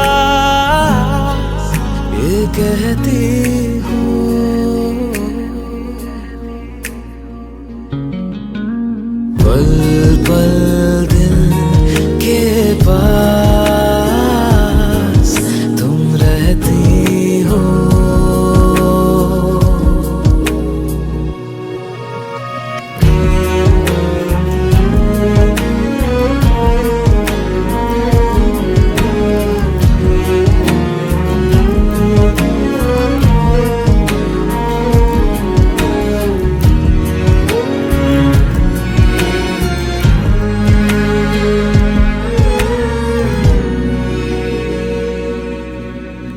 प्यास ये कहती हूँ, पल पल दिल के पास तुम रहती हो।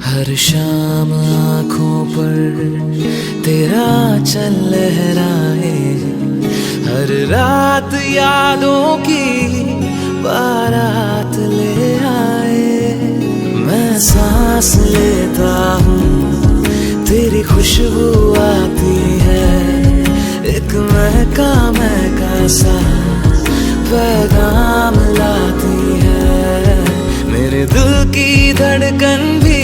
हर शाम आँखों पर तेरा चल लहराए, हर रात यादों की बारात ले आए। मैं सांस लेता हूँ तेरी खुशबू आती है, एक महका सा पैगाम लाती है। मेरे दिल की धड़कन भी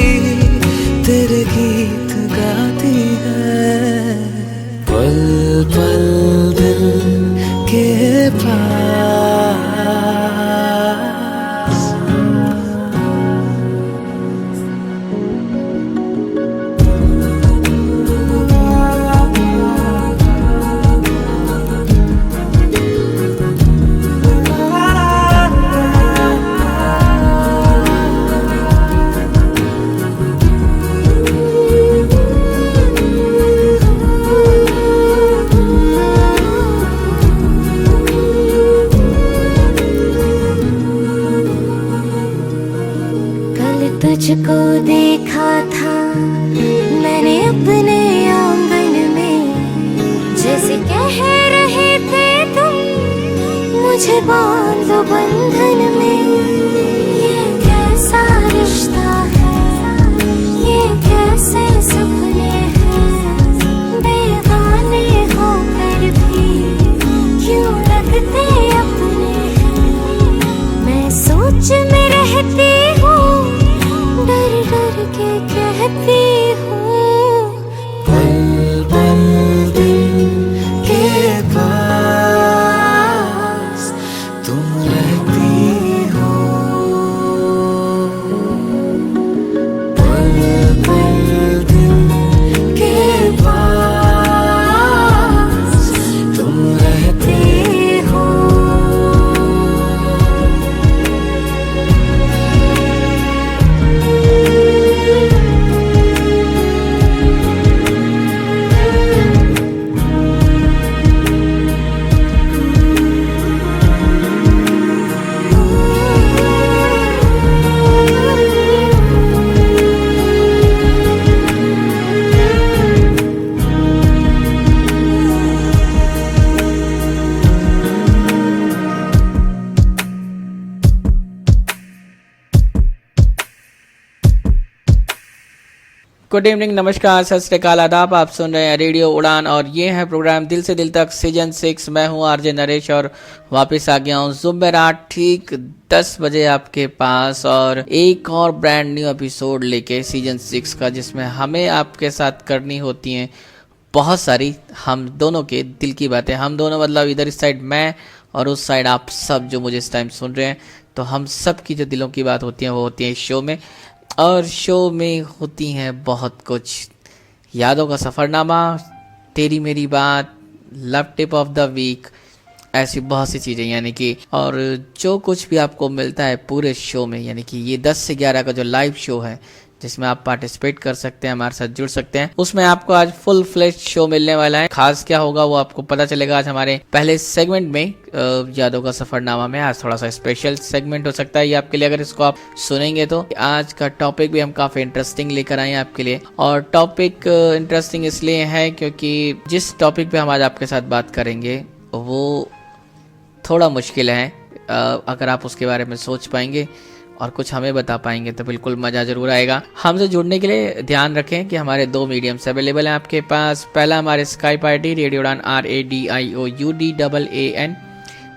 तेरे गीत गाती है, पल पल दिल के पास। तुझको देखा था मैंने अपने आंगन में, जैसे कह रहे थे तुम मुझे बांधो बंधन में। ये कैसा रिश्ता है, ये कैसे सपने हैं, बेगाने होकर भी क्यों लगते अपने हैं। मैं सोच में रहती हूँ, डर डर के कहती हूँ, पल पल दिल के पास तुम रहती हो। पल पल दिल के पास तुम रहती हो। गुड इवनिंग, नमस्कार, सत श्री अकाल, आदाब। आप सुन रहे हैं रेडियो उड़ान और ये है प्रोग्राम दिल से दिल तक सीजन 6। मैं हूं आरजे नरेश और वापस आ गया हूं जुमेरात ठीक 10 बजे आपके पास, और एक और ब्रांड न्यू एपिसोड लेके सीजन 6 का, जिसमें हमें आपके साथ करनी होती हैं बहुत सारी हम दोनों के दिल की बातें। हम दोनों मतलब इधर इस साइड मैं और उस साइड आप सब जो मुझे इस टाइम सुन रहे हैं। तो हम सब की जो दिलों की बात होती है वो होती है इस शो में, और शो में होती हैं बहुत कुछ, यादों का सफ़रनामा, तेरी मेरी बात, love tip of the week, ऐसी बहुत सी चीज़ें यानी कि, और जो कुछ भी आपको मिलता है पूरे शो में, यानी कि ये 10 से 11 का जो लाइव शो है जिसमें आप पार्टिसिपेट कर सकते हैं, हमारे साथ जुड़ सकते हैं, उसमें आपको आज फुल फ्लेश शो मिलने वाला है। खास क्या होगा वो आपको पता चलेगा आज हमारे पहले सेगमेंट में, यादों का सफरनामा में। आज थोड़ा सा स्पेशल सेगमेंट हो सकता है ये आपके लिए अगर इसको आप सुनेंगे तो। आज का टॉपिक भी हम काफी इंटरेस्टिंग लेकर आए हैं आपके लिए, और टॉपिक इंटरेस्टिंग इसलिए है क्योंकि जिस टॉपिक पे हम आज आपके साथ बात करेंगे वो थोड़ा मुश्किल है। अगर आप उसके बारे में सोच पाएंगे और कुछ हमें बता पाएंगे तो बिल्कुल मज़ा जरूर आएगा। हमसे जुड़ने के लिए ध्यान रखें कि हमारे 2 मीडियम्स अवेलेबल हैं आपके पास। पहला हमारे स्काइप आईडी रेडियो उड़ान RADIOUDAAN,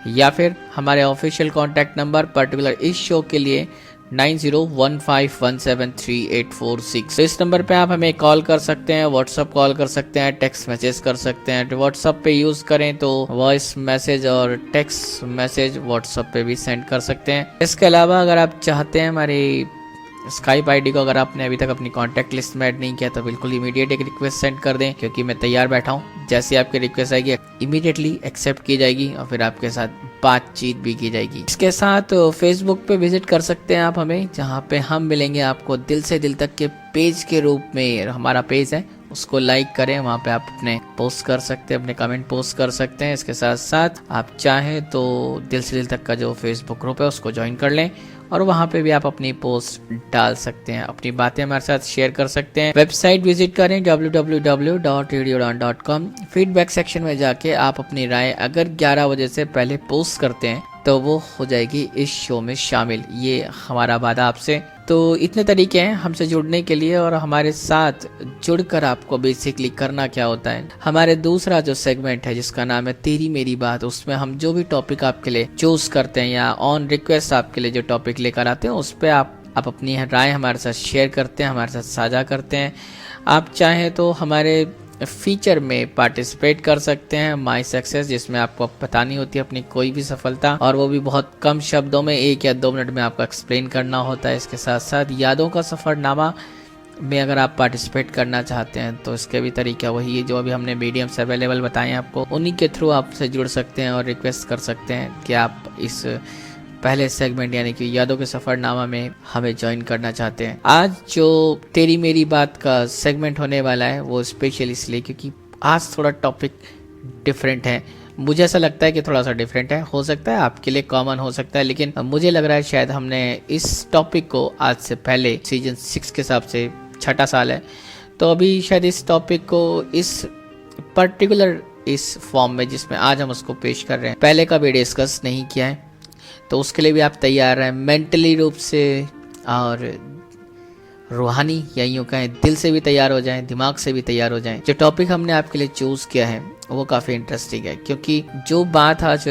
या फिर हमारे ऑफिशियल कॉन्टैक्ट नंबर पर्टिकुलर इस शो के लिए 9015173846। इस नंबर पे आप हमें कॉल कर सकते हैं, व्हाट्सअप कॉल कर सकते हैं, टेक्स्ट मैसेज कर सकते हैं। व्हाट्सअप पे यूज करें तो वॉइस मैसेज और टेक्स्ट मैसेज व्हाट्सअप पे भी सेंड कर सकते हैं। इसके अलावा अगर आप चाहते हैं हमारी स्काइप आईडी को अगर आपने अभी तक अपनी कांटेक्ट लिस्ट में ऐड नहीं किया तो बिल्कुल इमीडिएट एक रिक्वेस्ट सेंड कर दें, क्योंकि मैं तैयार बैठा हूँ। जैसे आपकी रिक्वेस्ट आएगी इमीडिएटली एक्सेप्ट की जाएगी और फिर आपके साथ बातचीत भी की जाएगी। इसके साथ फेसबुक पे विजिट कर सकते हैं आप हमें, जहाँ पे हम मिलेंगे आपको दिल से दिल तक के पेज के रूप में। हमारा पेज है, उसको लाइक करें, वहाँ पे आप अपने पोस्ट कर सकते हैं, अपने कमेंट पोस्ट कर सकते हैं। इसके साथ साथ आप चाहें तो दिल से दिल तक का जो फेसबुक ग्रुप है उसको ज्वाइन कर लें और वहाँ पे भी आप अपनी पोस्ट डाल सकते हैं, अपनी बातें हमारे साथ शेयर कर सकते हैं। वेबसाइट विजिट करें www.radioudan.com। फीडबैक सेक्शन में जाके आप अपनी राय अगर 11 बजे से पहले पोस्ट करते हैं तो वो हो जाएगी इस शो में शामिल। ये हमारा वादा आपसे। तो इतने तरीके हैं हमसे जुड़ने के लिए और हमारे साथ जुड़कर आपको बेसिकली करना क्या होता है। हमारे दूसरा जो सेगमेंट है जिसका नाम है तेरी मेरी बात, उसमें हम जो भी टॉपिक आपके लिए चूज करते हैं या ऑन रिक्वेस्ट आपके लिए जो टॉपिक लेकर आते हैं उस पर आप अपनी राय हमारे साथ शेयर करते हैं, हमारे साथ साझा करते हैं। आप चाहें तो हमारे फीचर में पार्टिसिपेट कर सकते हैं, माई सक्सेस, जिसमें आपको बतानी होती है अपनी कोई भी सफलता और वो भी बहुत कम शब्दों में 1 या 2 मिनट में आपको एक्सप्लेन करना होता है। इसके साथ साथ यादों का सफरनामा में अगर आप पार्टिसिपेट करना चाहते हैं तो इसके भी तरीका वही है जो अभी हमने मीडियम्स अवेलेबल बताए हैं आपको, उन्हीं के थ्रू आपसे जुड़ सकते हैं और रिक्वेस्ट कर सकते हैं कि आप इस पहले सेगमेंट यानी कि यादों के सफरनामा में हमें ज्वाइन करना चाहते हैं। आज जो तेरी मेरी बात का सेगमेंट होने वाला है वो स्पेशल इसलिए क्योंकि आज थोड़ा टॉपिक डिफरेंट है। मुझे ऐसा लगता है कि थोड़ा सा डिफरेंट है, हो सकता है आपके लिए कॉमन हो सकता है, लेकिन मुझे लग रहा है शायद हमने इस टॉपिक को आज से पहले सीजन 6 के हिसाब से 6ठा साल है तो अभी शायद इस टॉपिक को इस पर्टिकुलर इस फॉर्म में जिसमें आज हम उसको पेश कर रहे हैं पहले कभी डिस्कस नहीं किया है। तो उसके लिए भी आप तैयार हैं मेंटली रूप से और रूहानी या यूँ कहें दिल से भी तैयार हो जाएं, दिमाग से भी तैयार हो जाएं। जो टॉपिक हमने आपके लिए चूज़ किया है वो काफ़ी इंटरेस्टिंग है, क्योंकि जो बात आज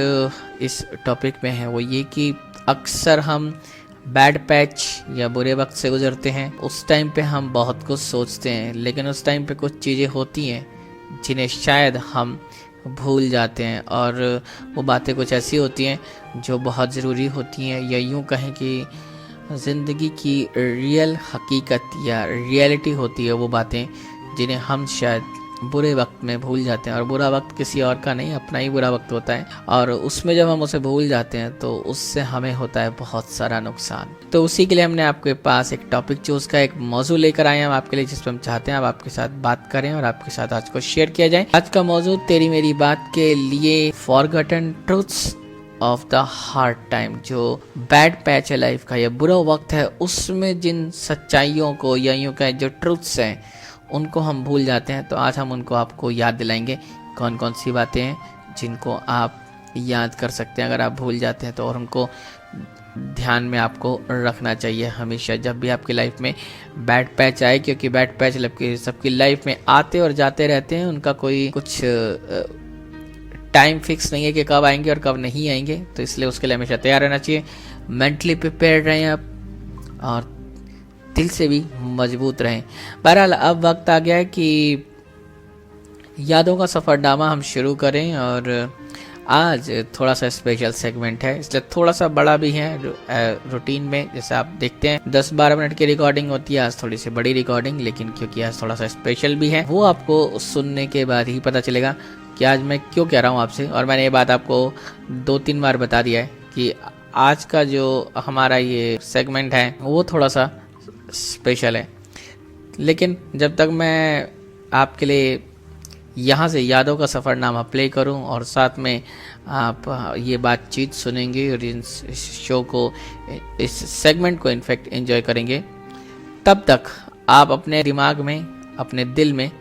इस टॉपिक में है वो ये कि अक्सर हम बैड पैच या बुरे वक्त से गुजरते हैं। उस टाइम पे हम बहुत कुछ सोचते हैं, लेकिन उस टाइम पे कुछ चीज़ें होती हैं जिन्हें शायद हम भूल जाते हैं और वो बातें कुछ ऐसी होती हैं जो बहुत ज़रूरी होती हैं, या यूँ कहें कि ज़िंदगी की रियल हकीकत या रियलिटी होती है वो बातें जिन्हें हम शायद बुरे वक्त में भूल जाते हैं। और बुरा वक्त किसी और का नहीं, अपना ही बुरा वक्त होता है और उसमें जब हम उसे भूल जाते हैं तो उससे हमें होता है बहुत सारा नुकसान। तो उसी के लिए हमने आपके पास एक टॉपिक चूज़ का एक मौजू लेकर आए हैं हम आपके लिए, जिसपे हम चाहते हैं आप आपके साथ बात करें और आपके साथ आज को शेयर किया जाए। आज का मौजू तेरी मेरी बात के लिए forgotten truths of the hard time. जो बैड पैच है लाइफ का या बुरा वक्त है उसमें जिन सच्चाइयों को या यूँ कहें जो ट्रूथ्स हैं उनको हम भूल जाते हैं, तो आज हम उनको आपको याद दिलाएंगे कौन कौन सी बातें हैं जिनको आप याद कर सकते हैं अगर आप भूल जाते हैं तो, और उनको ध्यान में आपको रखना चाहिए हमेशा जब भी आपकी लाइफ में बैड पैच आए, क्योंकि बैड पैच सबकी लाइफ में आते और जाते रहते हैं। उनका कोई कुछ टाइम फिक्स नहीं है कि कब आएंगे और कब नहीं आएंगे, तो इसलिए उसके लिए हमेशा तैयार रहना चाहिए। मेंटली प्रिपेयर्ड रहें आप और दिल से भी मजबूत रहें। बहरहाल अब वक्त आ गया है कि यादों का सफ़रनामा हम शुरू करें और आज थोड़ा सा स्पेशल सेगमेंट है, इसलिए थोड़ा सा बड़ा भी है रूटीन में। जैसे आप देखते हैं 10-12 मिनट की रिकॉर्डिंग होती है, आज थोड़ी सी बड़ी रिकॉर्डिंग, लेकिन क्योंकि आज थोड़ा सा स्पेशल भी है वो आपको सुनने के बाद ही पता चलेगा कि आज मैं क्यों कह रहा हूँ आपसे। और मैंने ये बात आपको 2-3 बार बता दिया है कि आज का जो हमारा ये सेगमेंट है वो थोड़ा सा स्पेशल है, लेकिन जब तक मैं आपके लिए यहाँ से यादों का सफ़रनामा प्ले करूँ और साथ में आप ये बातचीत सुनेंगे और इस शो को, इस सेगमेंट को इनफैक्ट एंजॉय करेंगे, तब तक आप अपने दिमाग में, अपने दिल में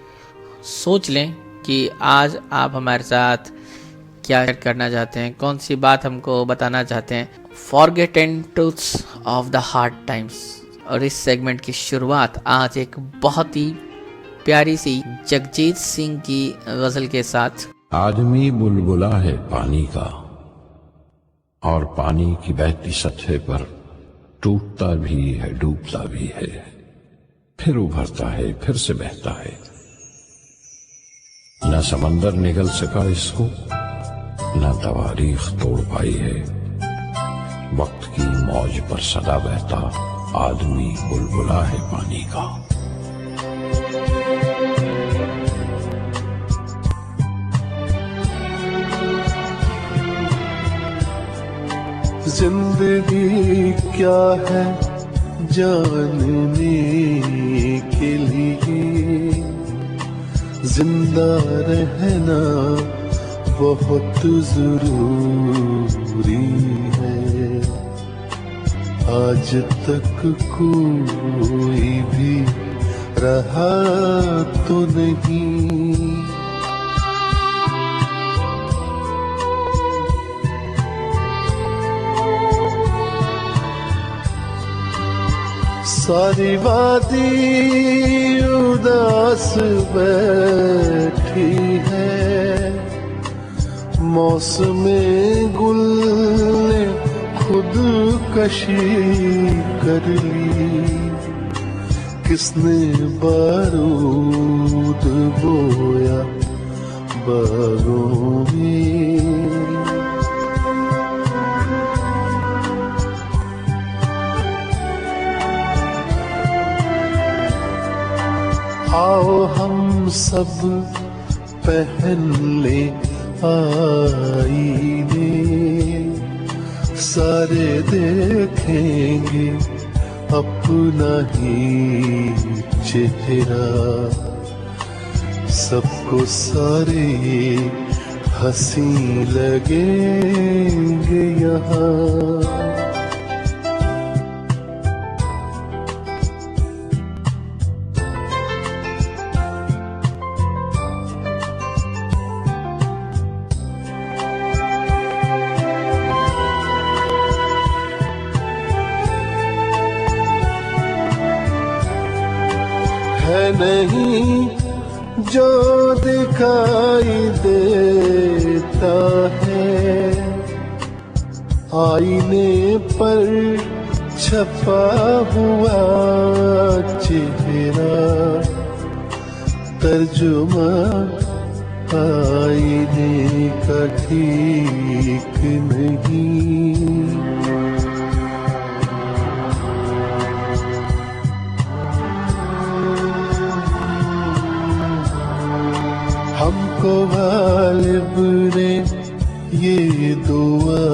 सोच लें कि आज आप हमारे साथ क्या करना चाहते हैं, कौन सी बात हमको बताना चाहते हैं। Forgotten truths of the hard times. और इस सेगमेंट की शुरुआत आज एक बहुत ही प्यारी सी जगजीत सिंह की गजल के साथ। आदमी बुलबुला है पानी का और पानी की बहती सतह पर टूटता भी है, डूबता भी है, फिर उभरता है, फिर से बहता है। न समंदर निगल सका इसको, न तवारीख तोड़ पाई है। वक्त की मौज पर सदा बहता आदमी बुलबुला है पानी का। जिंदगी क्या है जानने के लिए, जिंदा रहना बहुत जरूरी है। आज तक कोई भी रहा तो नहीं, सारी वादी उदास बैठी है। मौसम गुल ने खुद कशी कर ली, किसने बारूद बोया बागों में। आओ हम सब पहन ले आईने, सारे देखेंगे अपना ही चेहरा। सबको सारे हंसी लगेंगे यहाँ। है नहीं जो दिखाई देता है, आईने पर छपा हुआ चेहरा। तर्जुमा आईने का ठीक नहीं। हमको गालिब ने ये दुआ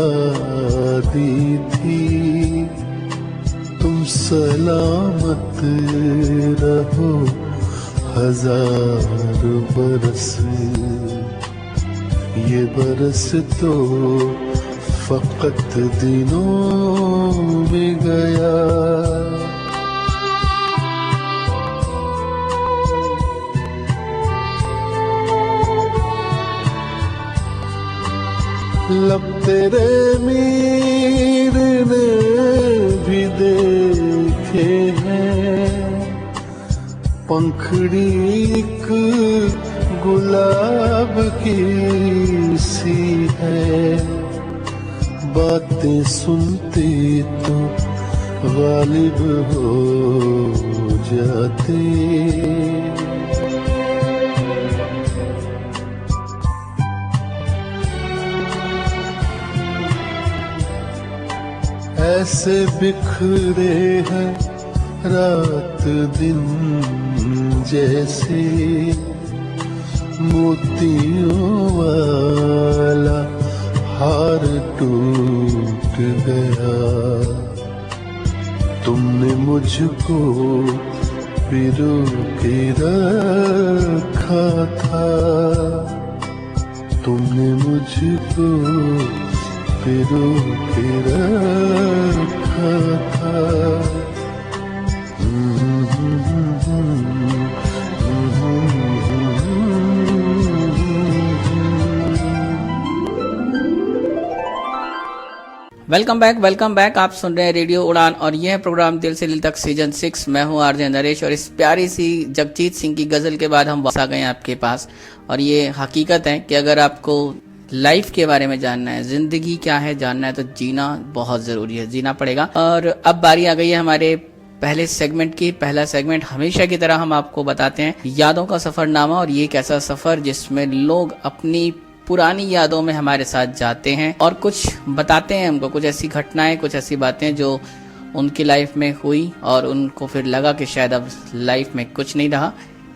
दी थी, तुम सलामत रहो हजार बरस। ये बरस तो फकत दिनों में गया। लब तेरे मीर ने भी देखे हैं, पंखड़ी एक गुलाब की सी है। बातें सुनते तो गालिब हो जाते। ऐसे बिखरे हैं रात दिन जैसे, मोतियों वाला हार टूट गया। तुमने मुझको पिरो के रखा था, तुमने मुझको पिरो के रखा था। Welcome back. आप सुन रहे हैं रेडियो उड़ान और यह है प्रोग्राम दिल से दिल तक सीजन 6। मैं हूं आरजे नरेश और इस प्यारी सी जगजीत सिंह की गजल के बाद हम वापस आ गए हैं आपके पास। और ये हकीकत है कि अगर आपको लाइफ के बारे में जानना है, जिंदगी क्या है जानना है, तो जीना बहुत जरूरी है, जीना पड़ेगा। और अब बारी आ गई है हमारे पहले सेगमेंट की। पहला सेगमेंट हमेशा की तरह हम आपको बताते हैं यादों का सफरनामा, और ये एक ऐसा सफर जिसमें लोग अपनी पुरानी यादों में हमारे साथ जाते हैं और कुछ बताते हैं हमको, कुछ ऐसी घटनाएं, कुछ ऐसी बातें जो उनकी लाइफ में हुई और उनको फिर लगा कि शायद अब लाइफ में कुछ नहीं रहा।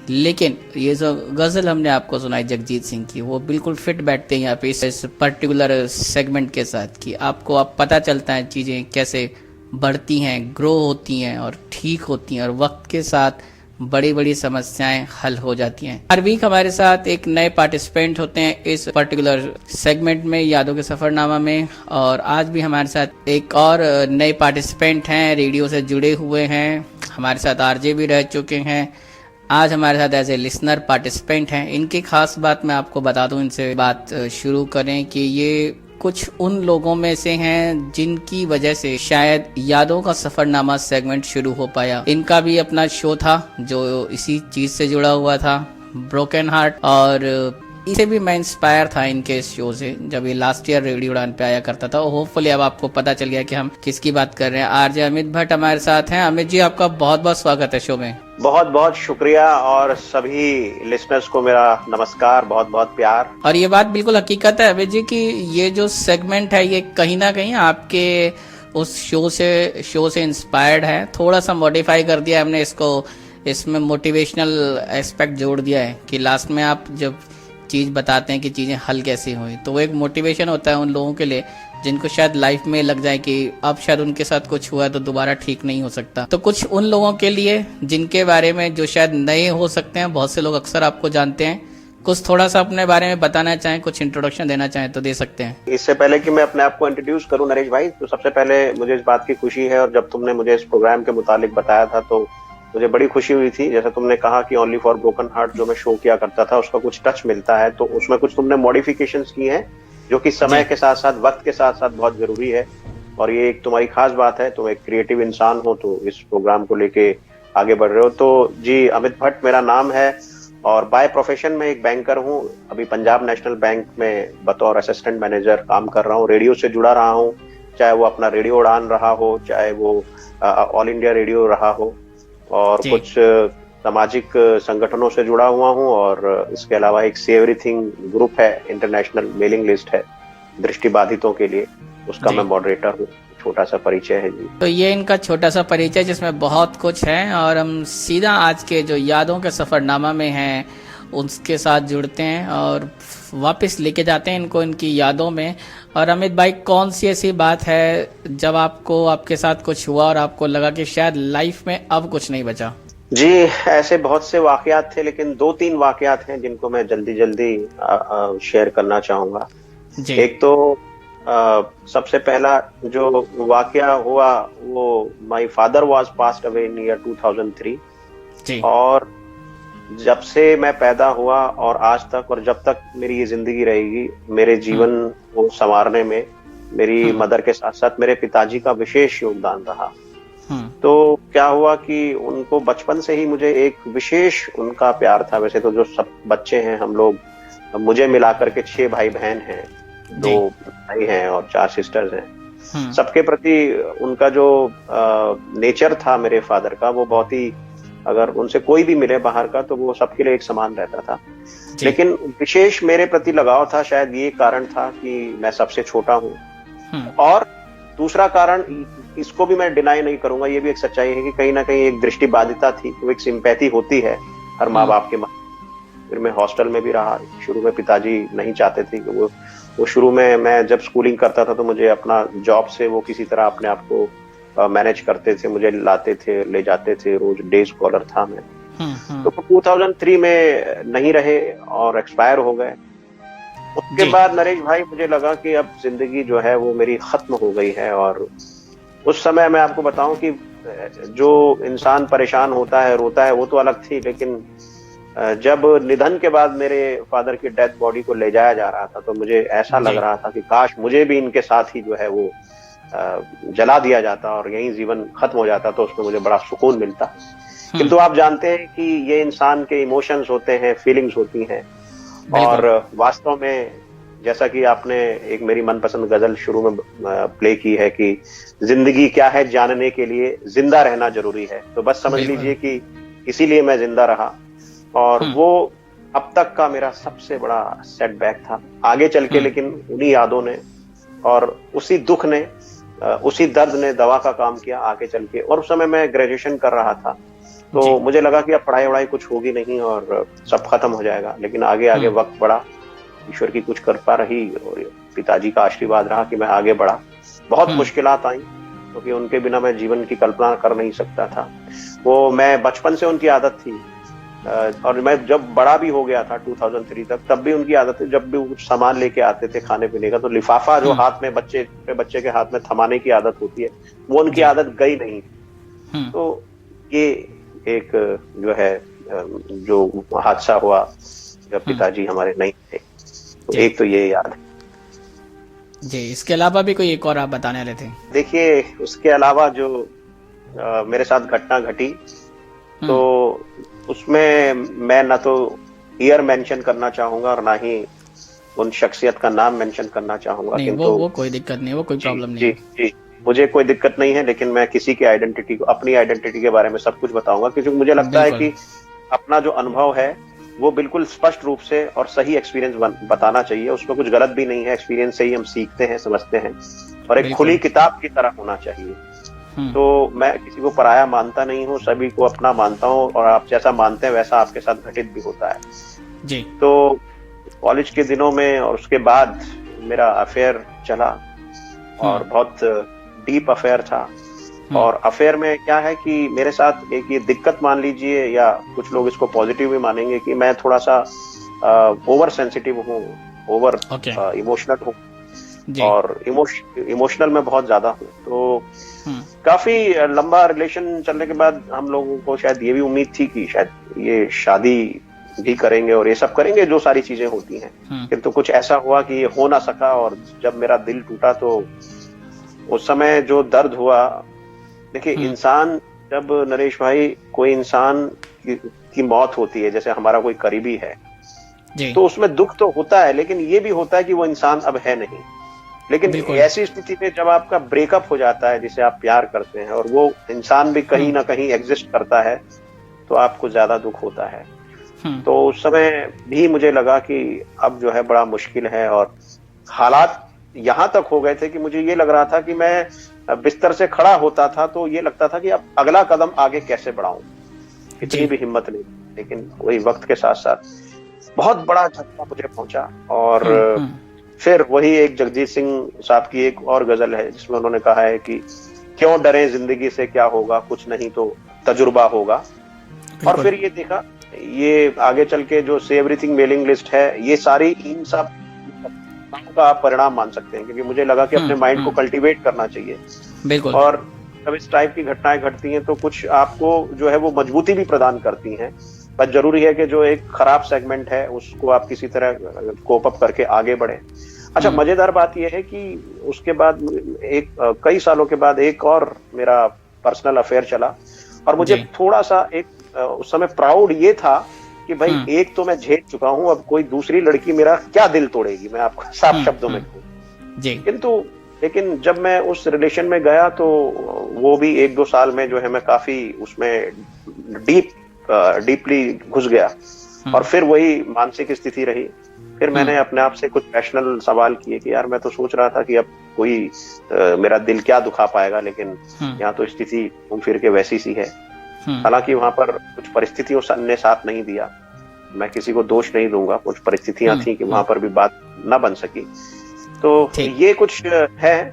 लेकिन ये जो गजल हमने आपको सुनाई जगजीत सिंह की, वो बिल्कुल फिट बैठते हैं यहाँ पे इस पर्टिकुलर सेगमेंट के साथ, कि आपको अब पता चलता है चीजें कैसे बढ़ती हैं, ग्रो होती हैं और ठीक होती हैं, और वक्त के साथ बड़ी बड़ी समस्याएं हल हो जाती हैं। हर वीक हमारे साथ एक नए पार्टिसिपेंट होते हैं इस पर्टिकुलर सेगमेंट में, यादों के सफरनामा में, और आज भी हमारे साथ एक और नए पार्टिसिपेंट हैं, रेडियो से जुड़े हुए हैं, हमारे साथ आरजे भी रह चुके हैं, आज हमारे साथ एज ए लिसनर पार्टिसिपेंट हैं। इनकी खास बात मैं आपको बता दूं, इनसे बात शुरू करें कि ये कुछ उन लोगों में से हैं जिनकी वजह से शायद यादों का सफरनामा सेगमेंट शुरू हो पाया। इनका भी अपना शो था जो इसी चीज से जुड़ा हुआ था, ब्रोकन हार्ट, और इसे भी मैं इंस्पायर था इनके इस शो से जब ये लास्ट ईयर रेडियो उड़ान पे आया करता था। होपफुली अब आपको पता चल गया कि हम किसकी बात कर रहे हैं। आरजे अमित भट्ट हमारे साथ हैं। अमित जी, आपका बहुत बहुत स्वागत है शो में। बहुत बहुत शुक्रिया, और सभी लिसनर्स को मेरा नमस्कार, बहुत बहुत प्यार। और ये बात बिल्कुल हकीकत है अमित जी कि ये जो सेगमेंट है ये कहीं ना कहीं आपके उस शो से इंस्पायर्ड है। थोड़ा सा मॉडिफाई कर दिया हमने इसको, इसमें मोटिवेशनल एस्पेक्ट जोड़ दिया है कि लास्ट में आप जब चीज बताते हैं कि चीजें हल कैसे हुई, तो वो एक मोटिवेशन होता है उन लोगों के लिए जिनको शायद लाइफ में लग जाए कि अब शायद उनके साथ कुछ हुआ है तो दोबारा ठीक नहीं हो सकता। तो कुछ उन लोगों के लिए जिनके बारे में जो शायद नए हो सकते हैं, बहुत से लोग अक्सर आपको जानते हैं, कुछ थोड़ा सा अपने बारे में बताना चाहें, कुछ इंट्रोडक्शन देना चाहें तो दे सकते हैं। इससे पहले कि मैं अपने आप को इंट्रोड्यूस करूं नरेश भाई, तो सबसे पहले मुझे इस बात की खुशी है, और जब तुमने मुझे इस प्रोग्राम के मुतालिक बताया था तो मुझे बड़ी खुशी हुई थी। जैसा तुमने कहा कि ओनली फॉर ब्रोकन हार्ट जो मैं शो किया करता था उसका कुछ टच मिलता है, तो उसमें कुछ तुमने मॉडिफिकेशंस की हैं जो कि समय के साथ साथ, वक्त के साथ साथ बहुत जरूरी है, और ये एक तुम्हारी खास बात है। तुम एक क्रिएटिव इंसान हो तो इस प्रोग्राम को लेके आगे बढ़ रहे हो। तो जी, अमित भट्ट मेरा नाम है, और बाय प्रोफेशन में एक बैंकर हूँ। अभी पंजाब नेशनल बैंक में बतौर असिस्टेंट मैनेजर काम कर रहा हूँ। रेडियो से जुड़ा रहा हूँ, चाहे वो अपना रेडियो उड़ान रहा हो, चाहे वो ऑल इंडिया रेडियो रहा हो, और कुछ सामाजिक संगठनों से जुड़ा हुआ हूँ, और इसके अलावा एक सी एवरीथिंग ग्रुप है, इंटरनेशनल मेलिंग लिस्ट है दृष्टिबाधितों के लिए, उसका मैं मॉडरेटर हूँ। छोटा सा परिचय है जी। तो ये इनका छोटा सा परिचय जिसमें बहुत कुछ है, और हम सीधा आज के जो यादों के सफरनामा में हैं उसके साथ जुड़ते हैं और वापस लेके जाते हैं इनको इनकी यादों में। और अमित भाई, कौन सी ऐसी बात है जब आपके साथ कुछ हुआ और आपको लगा कि शायद लाइफ में अब कुछ नहीं बचा? जी, ऐसे बहुत से वाकयात थे, लेकिन 2-3 वाकयात हैं जिनको मैं जल्दी शेयर करना चाहूंगा। एक तो सबसे पहला जो वाकया हुआ वो, my father was passed away in year 2003 जी। और जब से मैं पैदा हुआ और आज तक, और जब तक मेरी ये जिंदगी रहेगी, मेरे जीवन को संवारने में मेरी मदर के साथ साथ मेरे पिताजी का विशेष योगदान रहा। तो क्या हुआ कि उनको बचपन से ही मुझे एक विशेष उनका प्यार था। वैसे तो जो सब बच्चे हैं हम लोग, मुझे मिलाकर के 6 भाई बहन हैं, 2 भाई हैं और 4 सिस्टर्स हैं। सबके प्रति उनका जो नेचर था मेरे फादर का, वो बहुत ही, अगर उनसे कोई भी मिले बाहर का तो वो सबके लिए एक समान रहता था। लेकिन विशेष मेरे प्रति लगाव था, शायद ये कारण था कि मैं सबसे छोटा हूँ। और दूसरा कारण, इसको भी मैं डिनाई नहीं करूंगा, ये भी एक सच्चाई है कि कहीं ना कहीं एक दृष्टिबाधिता थी, वो एक सिंपैथी होती है हर माँ बाप के मन। फिर मैं हॉस्टल में भी रहा। शुरू में पिताजी नहीं चाहते थे कि वो शुरू में, मैं जब स्कूलिंग करता था तो मुझे अपना जॉब से वो किसी तरह अपने आप को मैनेज करते थे, मुझे लाते थे, ले जाते थे, रोज डे स्कॉलर था मैं। तो 2003 में नहीं रहे और एक्सपायर हो गए। उसके बाद नरेश भाई मुझे लगा कि अब जिंदगी जो है वो मेरी खत्म हो गई है। और उस समय मैं आपको बताऊं कि जो इंसान परेशान होता है, रोता है, वो तो अलग थी, लेकिन जब निधन के बाद मेरे फादर की डेथ बॉडी को ले जाया जा रहा था तो मुझे ऐसा लग रहा था कि काश मुझे भी इनके साथ ही जो है वो जला दिया जाता और यहीं जीवन खत्म हो जाता, तो उसमें मुझे बड़ा सुकून मिलता। किंतु आप जानते हैं कि ये इंसान के इमोशंस होते हैं, फीलिंग्स होती हैं, और वास्तव में जैसा कि आपने एक मेरी मनपसंद गजल शुरू में प्ले की है कि जिंदगी क्या है जानने के लिए जिंदा रहना जरूरी है, तो बस समझ लीजिए कि इसीलिए मैं जिंदा रहा। और वो अब तक का मेरा सबसे बड़ा सेटबैक था। आगे चल के लेकिन उन्हीं यादों ने और उसी दुख ने, उसी दर्द ने दवा का काम किया आगे चल के। और उस समय मैं ग्रेजुएशन कर रहा था, तो मुझे लगा कि अब पढ़ाई वढ़ाई कुछ होगी नहीं और सब खत्म हो जाएगा। लेकिन आगे आगे वक्त बढ़ा, ईश्वर की कुछ कृपा रही और पिताजी का आशीर्वाद रहा कि मैं आगे बढ़ा। बहुत मुश्किलात आई, क्योंकि उनके बिना मैं जीवन की कल्पना कर नहीं सकता था। वो मैं बचपन से उनकी आदत थी, और मैं जब बड़ा भी हो गया था 2003 तक, तब भी उनकी आदत थी, जब भी कुछ सामान लेके आते थे खाने पीने का, तो लिफाफा जो हाथ में बच्चे के हाथ में थमाने की आदत होती है, वो उनकी आदत गई नहीं। तो ये एक जो है जो हादसा हुआ जब पिताजी हमारे नहीं थे, तो एक तो ये याद है जी। इसके अलावा भी कोई एक और आप बताने वाले थे? देखिए, उसके अलावा जो मेरे साथ घटना घटी, तो उसमें मैं ना तो ईयर मेंशन करना चाहूंगा और ना ही उन शख्सियत का नाम मेंशन करना चाहूंगा। नहीं, वो कोई दिक्कत नहीं, वो कोई प्रॉब्लम नहीं है। जी, मुझे कोई दिक्कत नहीं है, लेकिन मैं किसी की आइडेंटिटी को, अपनी आइडेंटिटी के बारे में सब कुछ बताऊंगा, क्योंकि मुझे लगता है कि अपना जो अनुभव है वो बिल्कुल स्पष्ट रूप से और सही एक्सपीरियंस बताना चाहिए। उसमें कुछ गलत भी नहीं है, एक्सपीरियंस से ही हम सीखते हैं, समझते हैं, और एक खुली किताब की तरह होना चाहिए। तो मैं किसी को पराया मानता नहीं हूँ, सभी को अपना मानता हूँ, और आप जैसा मानते हैं वैसा आपके साथ घटित भी होता है जी। तो कॉलेज के दिनों में और उसके बाद मेरा अफेयर चला, और बहुत डीप अफेयर था। और अफेयर में क्या है कि मेरे साथ एक ये दिक्कत मान लीजिए, या कुछ लोग इसको पॉजिटिव भी मानेंगे, कि मैं थोड़ा सा ओवर सेंसिटिव हूँ, ओवर इमोशनल हूँ, और इमोशनल में बहुत ज्यादा हूँ। तो काफी लंबा रिलेशन चलने के बाद हम लोगों को शायद ये भी उम्मीद थी कि शायद ये शादी भी करेंगे और ये सब करेंगे, जो सारी चीजें होती हैं, किंतु कुछ ऐसा हुआ कि ये हो ना सका। और जब मेरा दिल टूटा, तो उस समय जो दर्द हुआ, देखिए इंसान जब, नरेश भाई, कोई इंसान की मौत होती है, जैसे हमारा कोई करीबी है, तो उसमें दुख तो होता है, लेकिन ये भी होता है कि वो इंसान अब है नहीं। लेकिन ऐसी स्थिति में जब आपका ब्रेकअप हो जाता है, जिसे आप प्यार करते हैं, और वो इंसान भी कहीं ना कहीं एग्जिस्ट करता है, तो आपको ज्यादा दुख होता है। तो उस समय भी मुझे लगा कि अब जो है बड़ा मुश्किल है, और हालात यहां तक हो गए थे कि मुझे ये लग रहा था कि मैं बिस्तर से खड़ा होता था तो ये लगता था कि अब अगला कदम आगे कैसे बढ़ाऊं, इतनी भी हिम्मत नहीं। लेकिन वही वक्त के साथ साथ बहुत बड़ा झटका मुझे पहुंचा। और फिर वही एक जगजीत सिंह साहब की एक और गजल है, जिसमें उन्होंने कहा है कि क्यों डरे जिंदगी से, क्या होगा, कुछ नहीं तो तजुर्बा होगा। और फिर ये देखा, ये आगे चल के जो से एवरीथिंग मेलिंग लिस्ट है, ये सारी इन सब का आप परिणाम मान सकते हैं, क्योंकि मुझे लगा कि अपने माइंड को कल्टीवेट करना चाहिए। बिल्कुल। और जब इस टाइप की घटनाएं घटती हैं, तो कुछ आपको जो है वो मजबूती भी प्रदान करती हैं। पर जरूरी है कि जो एक खराब सेगमेंट है, उसको आप किसी तरह कोप अप करके आगे बढ़े। अच्छा, मजेदार बात यह है कि उसके बाद कई सालों के बाद एक और मेरा पर्सनल अफेयर चला, और मुझे थोड़ा सा उस समय प्राउड ये था कि भाई एक तो मैं झेल चुका हूं, अब कोई दूसरी लड़की मेरा क्या दिल तोड़ेगी, मैं आपको साफ शब्दों में कहूं। किंतु लेकिन जब मैं उस रिलेशन में गया, तो वो भी 1-2 साल में जो है मैं काफी उसमें डीपली घुस गया। और फिर वही मानसिक स्थिति रही। फिर मैंने अपने आप से कुछ रैशनल सवाल किए कि यार, मैं तो सोच रहा था कि अब कोई मेरा दिल क्या दुखा पाएगा, लेकिन यहाँ तो स्थिति घूम फिर के वैसी सी है। हालांकि वहां पर कुछ परिस्थितियों ने साथ नहीं दिया, मैं किसी को दोष नहीं दूंगा, कुछ परिस्थितियां थी कि वहां पर भी बात न बन सकी। तो ये कुछ है।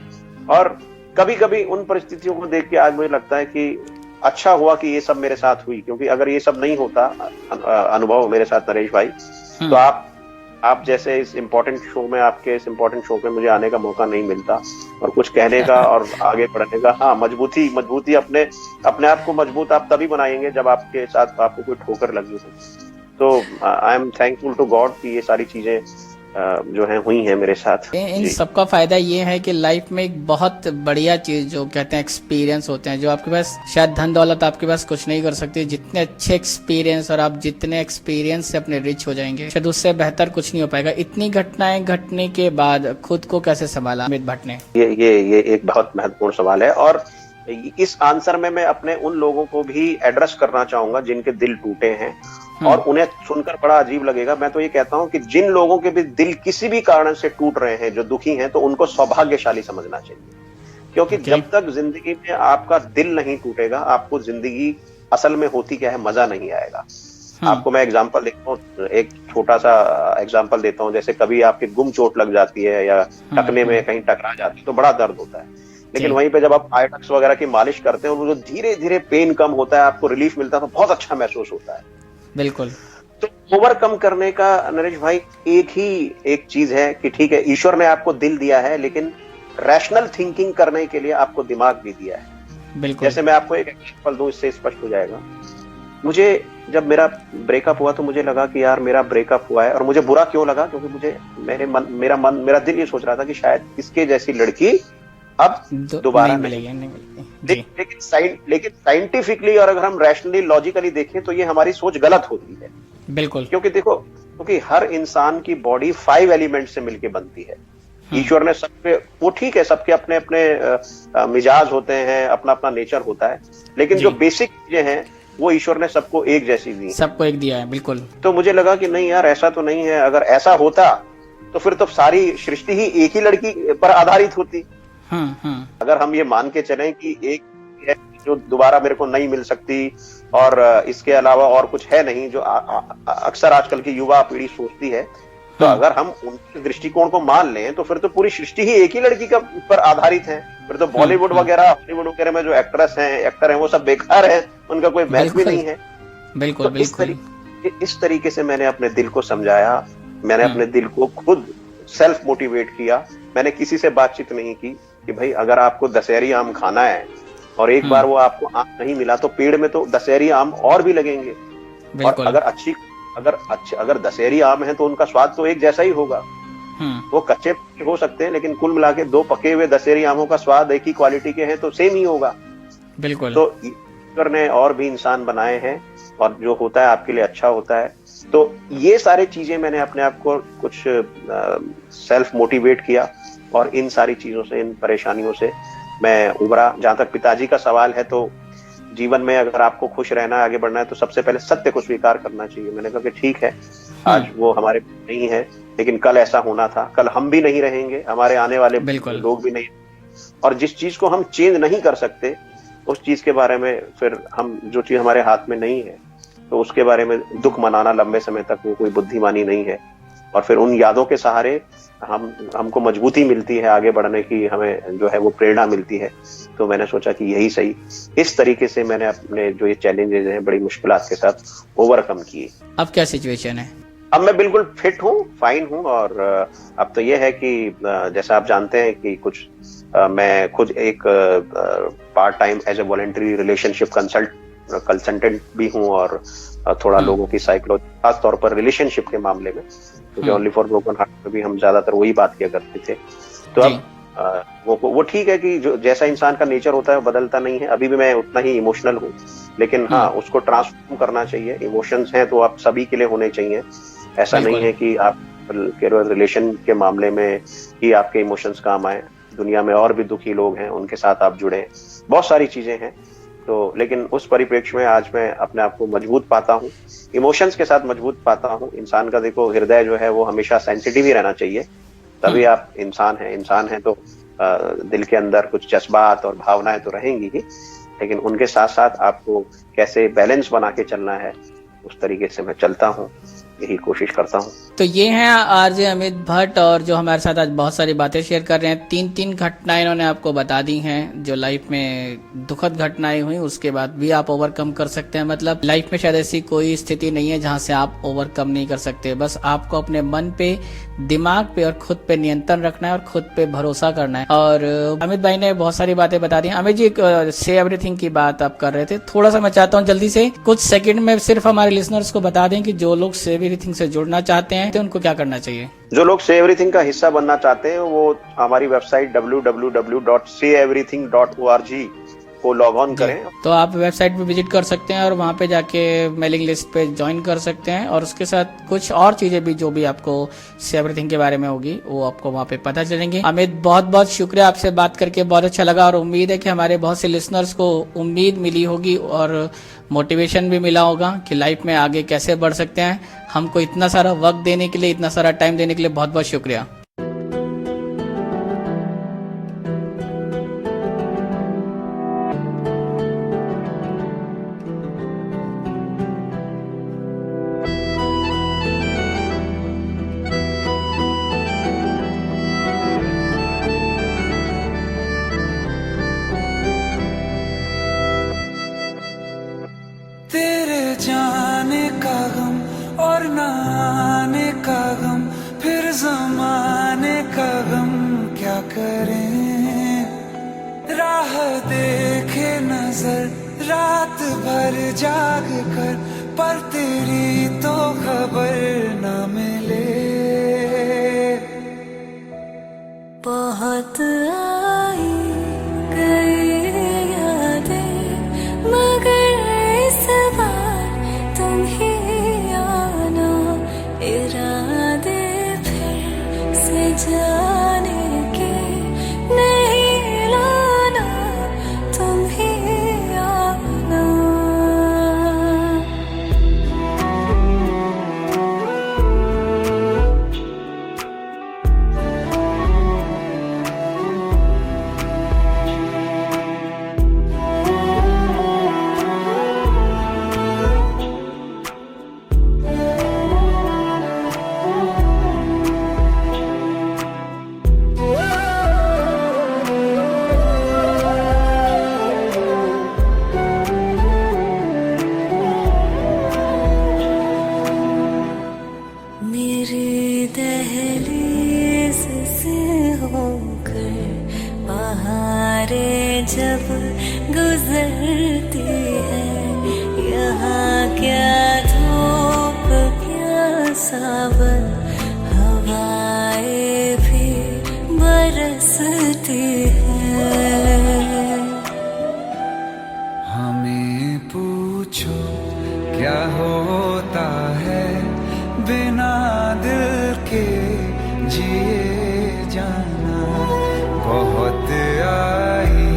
और कभी कभी उन परिस्थितियों को देख के आज मुझे लगता है कि अच्छा हुआ कि ये सब मेरे साथ हुई, क्योंकि अगर ये सब नहीं होता अनुभव मेरे साथ नरेश भाई, तो आप जैसे इस इम्पोर्टेंट शो में, आपके इस इम्पोर्टेंट शो पे मुझे आने का मौका नहीं मिलता, और कुछ कहने का और आगे बढ़ने का। हाँ, मजबूती अपने आप को मजबूत आप तभी बनाएंगे जब आपके साथ आपको कोई ठोकर लगी हो। तो I am thankful to God कि ये सारी चीजें जो है हुई हैं मेरे साथ। इन सबका फायदा ये है कि लाइफ में एक बहुत बढ़िया चीज जो कहते हैं एक्सपीरियंस होते हैं, जो आपके पास शायद धन दौलत आपके पास कुछ नहीं कर सकती। जितने अच्छे एक्सपीरियंस और आप जितने एक्सपीरियंस से अपने रिच हो जाएंगे, शायद उससे बेहतर कुछ नहीं हो पाएगा। इतनी घटनाएं घटने के बाद खुद को कैसे संभाला अमित भट्ट ने? ये एक बहुत महत्वपूर्ण सवाल है, और इस आंसर में मैं अपने उन लोगों को भी एड्रेस करना चाहूंगा जिनके दिल टूटे हैं, और उन्हें सुनकर बड़ा अजीब लगेगा। मैं तो ये कहता हूं कि जिन लोगों के भी दिल किसी भी कारण से टूट रहे हैं, जो दुखी हैं, तो उनको सौभाग्यशाली समझना चाहिए। क्योंकि जब तक जिंदगी में आपका दिल नहीं टूटेगा, आपको जिंदगी असल में होती क्या है मजा नहीं आएगा। आपको मैं एग्जांपल देता हूँ, एक छोटा सा एग्जांपल देता हूँ। जैसे कभी आपके गुम चोट लग जाती है या टकने में कहीं टकरा जाती है तो बड़ा दर्द होता है, लेकिन वहीं पे जब आप आयोडेक्स वगैरह की मालिश करते हैं और वो जो धीरे धीरे पेन कम होता है, आपको रिलीफ मिलता है, तो बहुत अच्छा महसूस होता है। बिल्कुल। तो ओवरकम करने का नरेश भाई एक चीज है कि ठीक है, ईश्वर ने आपको दिल दिया है, लेकिन रैशनल थिंकिंग करने के लिए आपको दिमाग भी दिया है। बिल्कुल। जैसे मैं आपको एक एग्जांपल दूं, इससे स्पष्ट हो जाएगा। मुझे जब मेरा ब्रेकअप हुआ तो मुझे लगा कि यार मेरा ब्रेकअप हुआ है, और मुझे बुरा क्यों लगा, क्योंकि मुझे मेरा दिल ये सोच रहा था कि शायद इसके जैसी लड़की अब दोबारा नहीं मिलेगी। लेकिन साइंटिफिकली और अगर हम रैशनली लॉजिकली देखें तो ये हमारी सोच गलत होती है। बिल्कुल। क्योंकि देखो, क्योंकि हर इंसान की बॉडी 5 एलिमेंट से मिलकर बनती है। ईश्वर ने सबके, वो ठीक है, सबके अपने अपने मिजाज होते हैं, अपना अपना नेचर होता है, लेकिन जो बेसिक चीजें हैं वो ईश्वर ने सबको एक जैसी दी, सबको एक दिया है। बिल्कुल। तो मुझे लगा कि नहीं यार, ऐसा तो नहीं है। अगर ऐसा होता तो फिर तो सारी सृष्टि ही एक ही लड़की पर आधारित होती। अगर हम ये मान के चलें कि एक है जो दोबारा मेरे को नहीं मिल सकती और इसके अलावा और कुछ है नहीं, जो अक्सर आजकल की युवा पीढ़ी सोचती है, तो अगर हम उनके दृष्टिकोण को मान लें तो फिर तो पूरी सृष्टि ही एक ही लड़की का पर आधारित है। फिर तो बॉलीवुड वगैरह, हॉलीवुड वगैरह में जो एक्टर हैं वो सब बेकार है, उनका कोई महत्व भी नहीं है। बिल्कुल। तो इस तरीके से मैंने अपने दिल को समझाया, मैंने अपने दिल को खुद सेल्फ मोटिवेट किया। मैंने किसी से बातचीत नहीं की कि भाई अगर आपको दशहरी आम खाना है और एक बार वो आपको आम नहीं मिला, तो पेड़ में तो दशहरी आम और भी लगेंगे, और अगर दशहरी आम है तो उनका स्वाद तो एक जैसा ही होगा। वो कच्चे हो सकते हैं, लेकिन कुल मिला के 2 पके हुए दशहरी आमों का स्वाद एक ही क्वालिटी के हैं तो सेम ही होगा। बिल्कुल। तो ईश्वर ने और भी इंसान बनाए हैं, और जो होता है आपके लिए अच्छा होता है। तो ये सारी चीजें मैंने अपने आप को कुछ सेल्फ मोटिवेट किया, और इन सारी चीजों से, इन परेशानियों से मैं उभरा। जहां तक पिताजी का सवाल है, तो जीवन में अगर आपको खुश रहना है, आगे बढ़ना है, तो सबसे पहले सत्य को स्वीकार करना चाहिए। मैंने कहा कि ठीक है, आज वो हमारे नहीं है, लेकिन कल ऐसा होना था, कल हम भी नहीं रहेंगे, हमारे आने वाले लोग भी नहीं। और जिस चीज को हम चेंज नहीं कर सकते, उस चीज के बारे में फिर हम, जो चीज हमारे हाथ में नहीं है, तो उसके बारे में दुख मनाना लंबे समय तक वो कोई बुद्धिमानी नहीं है। और फिर उन यादों के सहारे हमको मजबूती मिलती है आगे बढ़ने की, हमें जो है वो प्रेरणा मिलती है। तो मैंने सोचा कि यही सही। इस तरीके से मैंने अपने जो ये चैलेंजेस हैं बड़ी मुश्किलात के साथ ओवरकम किए। अब क्या सिचुएशन है? अब मैं बिल्कुल फिट हूँ, फाइन हूँ, और अब तो ये है कि जैसा आप जानते हैं कि कुछ मैं खुद एक part time as a voluntary relationship consultant भी हूँ, और थोड़ा लोगों की साइकोलॉजी, खास तौर पर रिलेशनशिप के मामले में, क्योंकि ओनली फॉर ब्रोकन हार्ट में भी हम ज्यादातर वही बात किया करते थे। तो अब वो ठीक है कि जो जैसा इंसान का नेचर होता है वो बदलता नहीं है। अभी भी मैं उतना ही इमोशनल हूँ, लेकिन हाँ, उसको ट्रांसफॉर्म करना चाहिए। इमोशंस हैं तो आप सभी के लिए होने चाहिए। ऐसा नहीं है कि आप केवल रिलेशन के मामले में ही आपके इमोशंस काम आए। दुनिया में और भी दुखी लोग हैं, उनके साथ आप जुड़े, बहुत सारी चीजें हैं। तो लेकिन उस परिप्रेक्ष्य में आज मैं अपने आप को मजबूत पाता हूँ, इमोशंस के साथ मजबूत पाता हूँ। इंसान का देखो हृदय जो है वो हमेशा सेंसिटिव ही रहना चाहिए, तभी आप इंसान हैं तो दिल के अंदर कुछ जज्बात और भावनाएं तो रहेंगी ही, लेकिन उनके साथ साथ आपको कैसे बैलेंस बना के चलना है, उस तरीके से मैं चलता हूँ, यही कोशिश करता हूँ। तो ये हैं आरजे अमित भट्ट, और जो हमारे साथ आज बहुत सारी बातें शेयर कर रहे हैं। 3 घटनाएं इन्होंने आपको बता दी हैं, जो लाइफ में दुखद घटनाएं हुई, उसके बाद भी आप ओवरकम कर सकते हैं। मतलब लाइफ में शायद ऐसी कोई स्थिति नहीं है जहां से आप ओवरकम नहीं कर सकते। बस आपको अपने मन पे, दिमाग पे और खुद पे नियंत्रण रखना है और खुद पे भरोसा करना है। और अमित भाई ने बहुत सारी बातें बता दी। अमित जी, से एवरीथिंग की बात आप कर रहे थे, थोड़ा सा मैं चाहता हूँ जल्दी से कुछ सेकंड में सिर्फ हमारे लिसनर्स को बता दें कि जो लोग से एवरीथिंग से जुड़ना चाहते हैं हैं तो उनको क्या करना चाहिए? जो लोग से एवरीथिंग का हिस्सा बनना चाहते हैं वो हमारी वेबसाइट www.sayeverything.org को लॉग ऑन करें। तो आप वेबसाइट पे विजिट कर सकते हैं और वहाँ पे जाके मेलिंग लिस्ट पे ज्वाइन कर सकते हैं, और उसके साथ कुछ और चीजें भी जो भी आपको से एवरीथिंग के बारे में होगी वो आपको वहाँ पे पता चलेंगी। अमित, बहुत बहुत शुक्रिया, आपसे बात करके बहुत अच्छा लगा, और उम्मीद है कि हमारे बहुत से लिसनर्स को उम्मीद मिली होगी और मोटिवेशन भी मिला होगा कि लाइफ में आगे कैसे बढ़ सकते हैं। हमको इतना सारा वक्त देने के लिए, इतना सारा टाइम देने के लिए बहुत बहुत शुक्रिया। तेरे जाने का गम और न आने का गम, फिर जमाने का गम क्या करें। राह देखे नजर रात भर जाग कर, पर तेरी तो खबर न मिले। बहुत आई गई यादें, मगर इस बार तुम ही आना। इरादे फिर से जाने के नहीं लाना, तुम ही आना। मेरी दहलीज से होकर बहारें जब गुजरती है, यहाँ क्या धूप क्या सावन, हवाएं भी बरसती है। हमें पूछो क्या होता है बिना दिल के जिए जाना। बहुत आई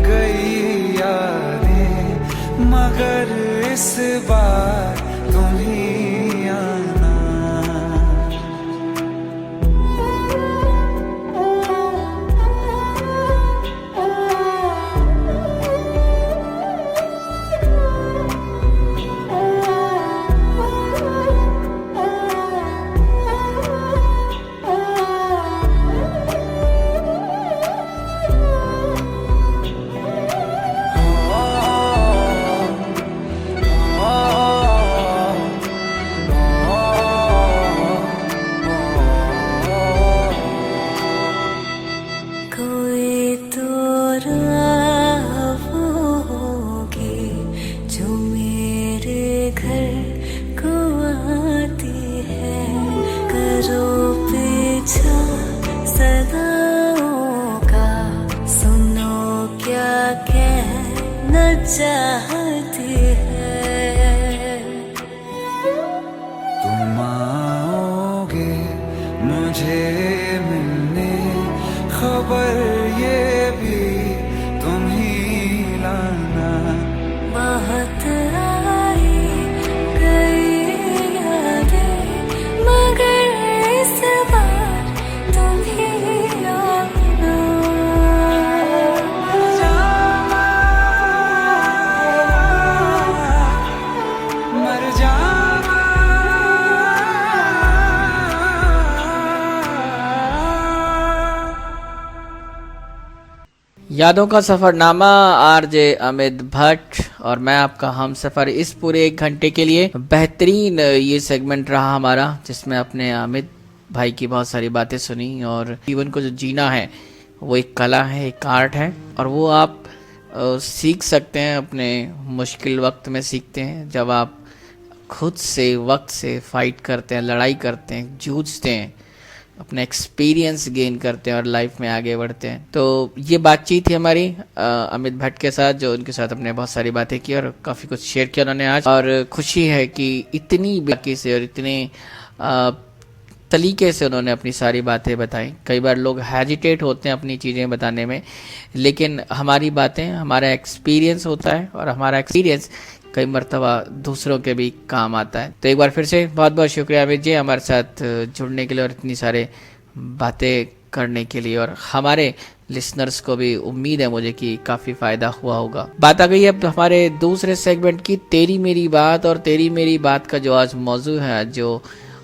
गई यादें, मगर इस बार तुम ही आना। कोई तो राह वो होगी जो मेरे घर को आती है। करो पीछा सदाओं का, सुनो क्या कहना चाहती है। तुम आओगे मुझे मिलने, खबर ये भी तुम ही लाना। बहुत आई गई यादें, मगर इस बार तुम ही आना। मर जाना। यादों का सफरनामा, आरजे अमित भट्ट और मैं आपका हम सफर। इस पूरे 1 घंटे के लिए बेहतरीन ये सेगमेंट रहा हमारा, जिसमें अपने अमित भाई की बहुत सारी बातें सुनी। और जीवन को जो जीना है वो एक कला है, एक आर्ट है, और वो आप सीख सकते हैं, अपने मुश्किल वक्त में सीखते हैं। जब आप खुद से वक्त से फाइट करते हैं, लड़ाई करते हैं, जूझते हैं, अपना एक्सपीरियंस गेन करते हैं और लाइफ में आगे बढ़ते हैं। तो ये बातचीत थी हमारी अमित भट्ट के साथ, जो उनके साथ अपने बहुत सारी बातें की और काफ़ी कुछ शेयर किया उन्होंने आज। और खुशी है कि इतनी बाकी से और इतने तरीके से उन्होंने अपनी सारी बातें बताई। कई बार लोग हेजिटेट होते हैं अपनी चीज़ें बताने में, लेकिन हमारी बातें, हमारा एक्सपीरियंस होता है और हमारा एक्सपीरियंस कई मरतबा दूसरों के भी काम आता है। तो एक बार फिर से बहुत बहुत शुक्रिया अमित जी हमारे साथ जुड़ने के लिए और इतनी सारे बातें करने के लिए। और हमारे लिसनर्स को भी उम्मीद है मुझे कि काफ़ी फ़ायदा हुआ होगा। बात आ गई अब हमारे दूसरे सेगमेंट की, तेरी मेरी बात। और तेरी मेरी बात का जो आज मौजू है, जो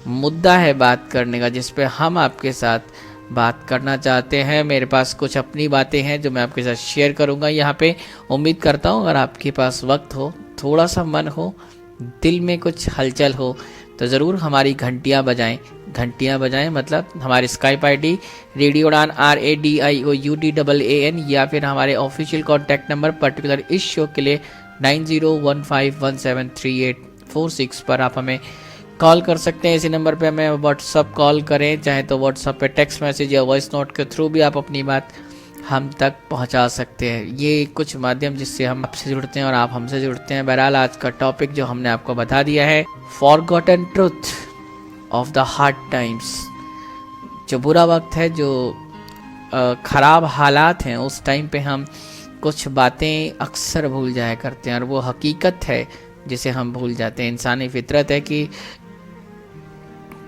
मुद्दा है बात करने का, जिस पे हम आपके साथ बात करना चाहते हैं। मेरे पास कुछ अपनी बातें हैं जो मैं आपके साथ शेयर करूंगा यहाँ पे। उम्मीद करता हूँ अगर आपके पास वक्त हो, थोड़ा सा मन हो, दिल में कुछ हलचल हो, तो ज़रूर हमारी घंटियाँ बजाएं। घंटियाँ बजाएं मतलब हमारी स्काइप आईडी रेडियो उड़ान RADIOUDAAN, या फिर हमारे ऑफिशियल कॉन्टैक्ट नंबर पर्टिकुलर इस शो के लिए 9015173846 पर आप हमें कॉल कर सकते हैं। इसी नंबर पे हमें व्हाट्सअप कॉल करें, चाहे तो व्हाट्सअप पे टेक्स्ट मैसेज या वॉइस नोट के थ्रू भी आप अपनी बात हम तक पहुंचा सकते हैं। ये कुछ माध्यम जिससे हम आपसे जुड़ते हैं और आप हमसे जुड़ते हैं। बहरहाल आज का टॉपिक जो हमने आपको बता दिया है, forgotten truth of the hard times. जो बुरा वक्त है, जो ख़राब हालात हैं, उस टाइम पे हम कुछ बातें अक्सर भूल जाया करते हैं और वो हकीकत है जिसे हम भूल जाते हैं। इंसानी फितरत है कि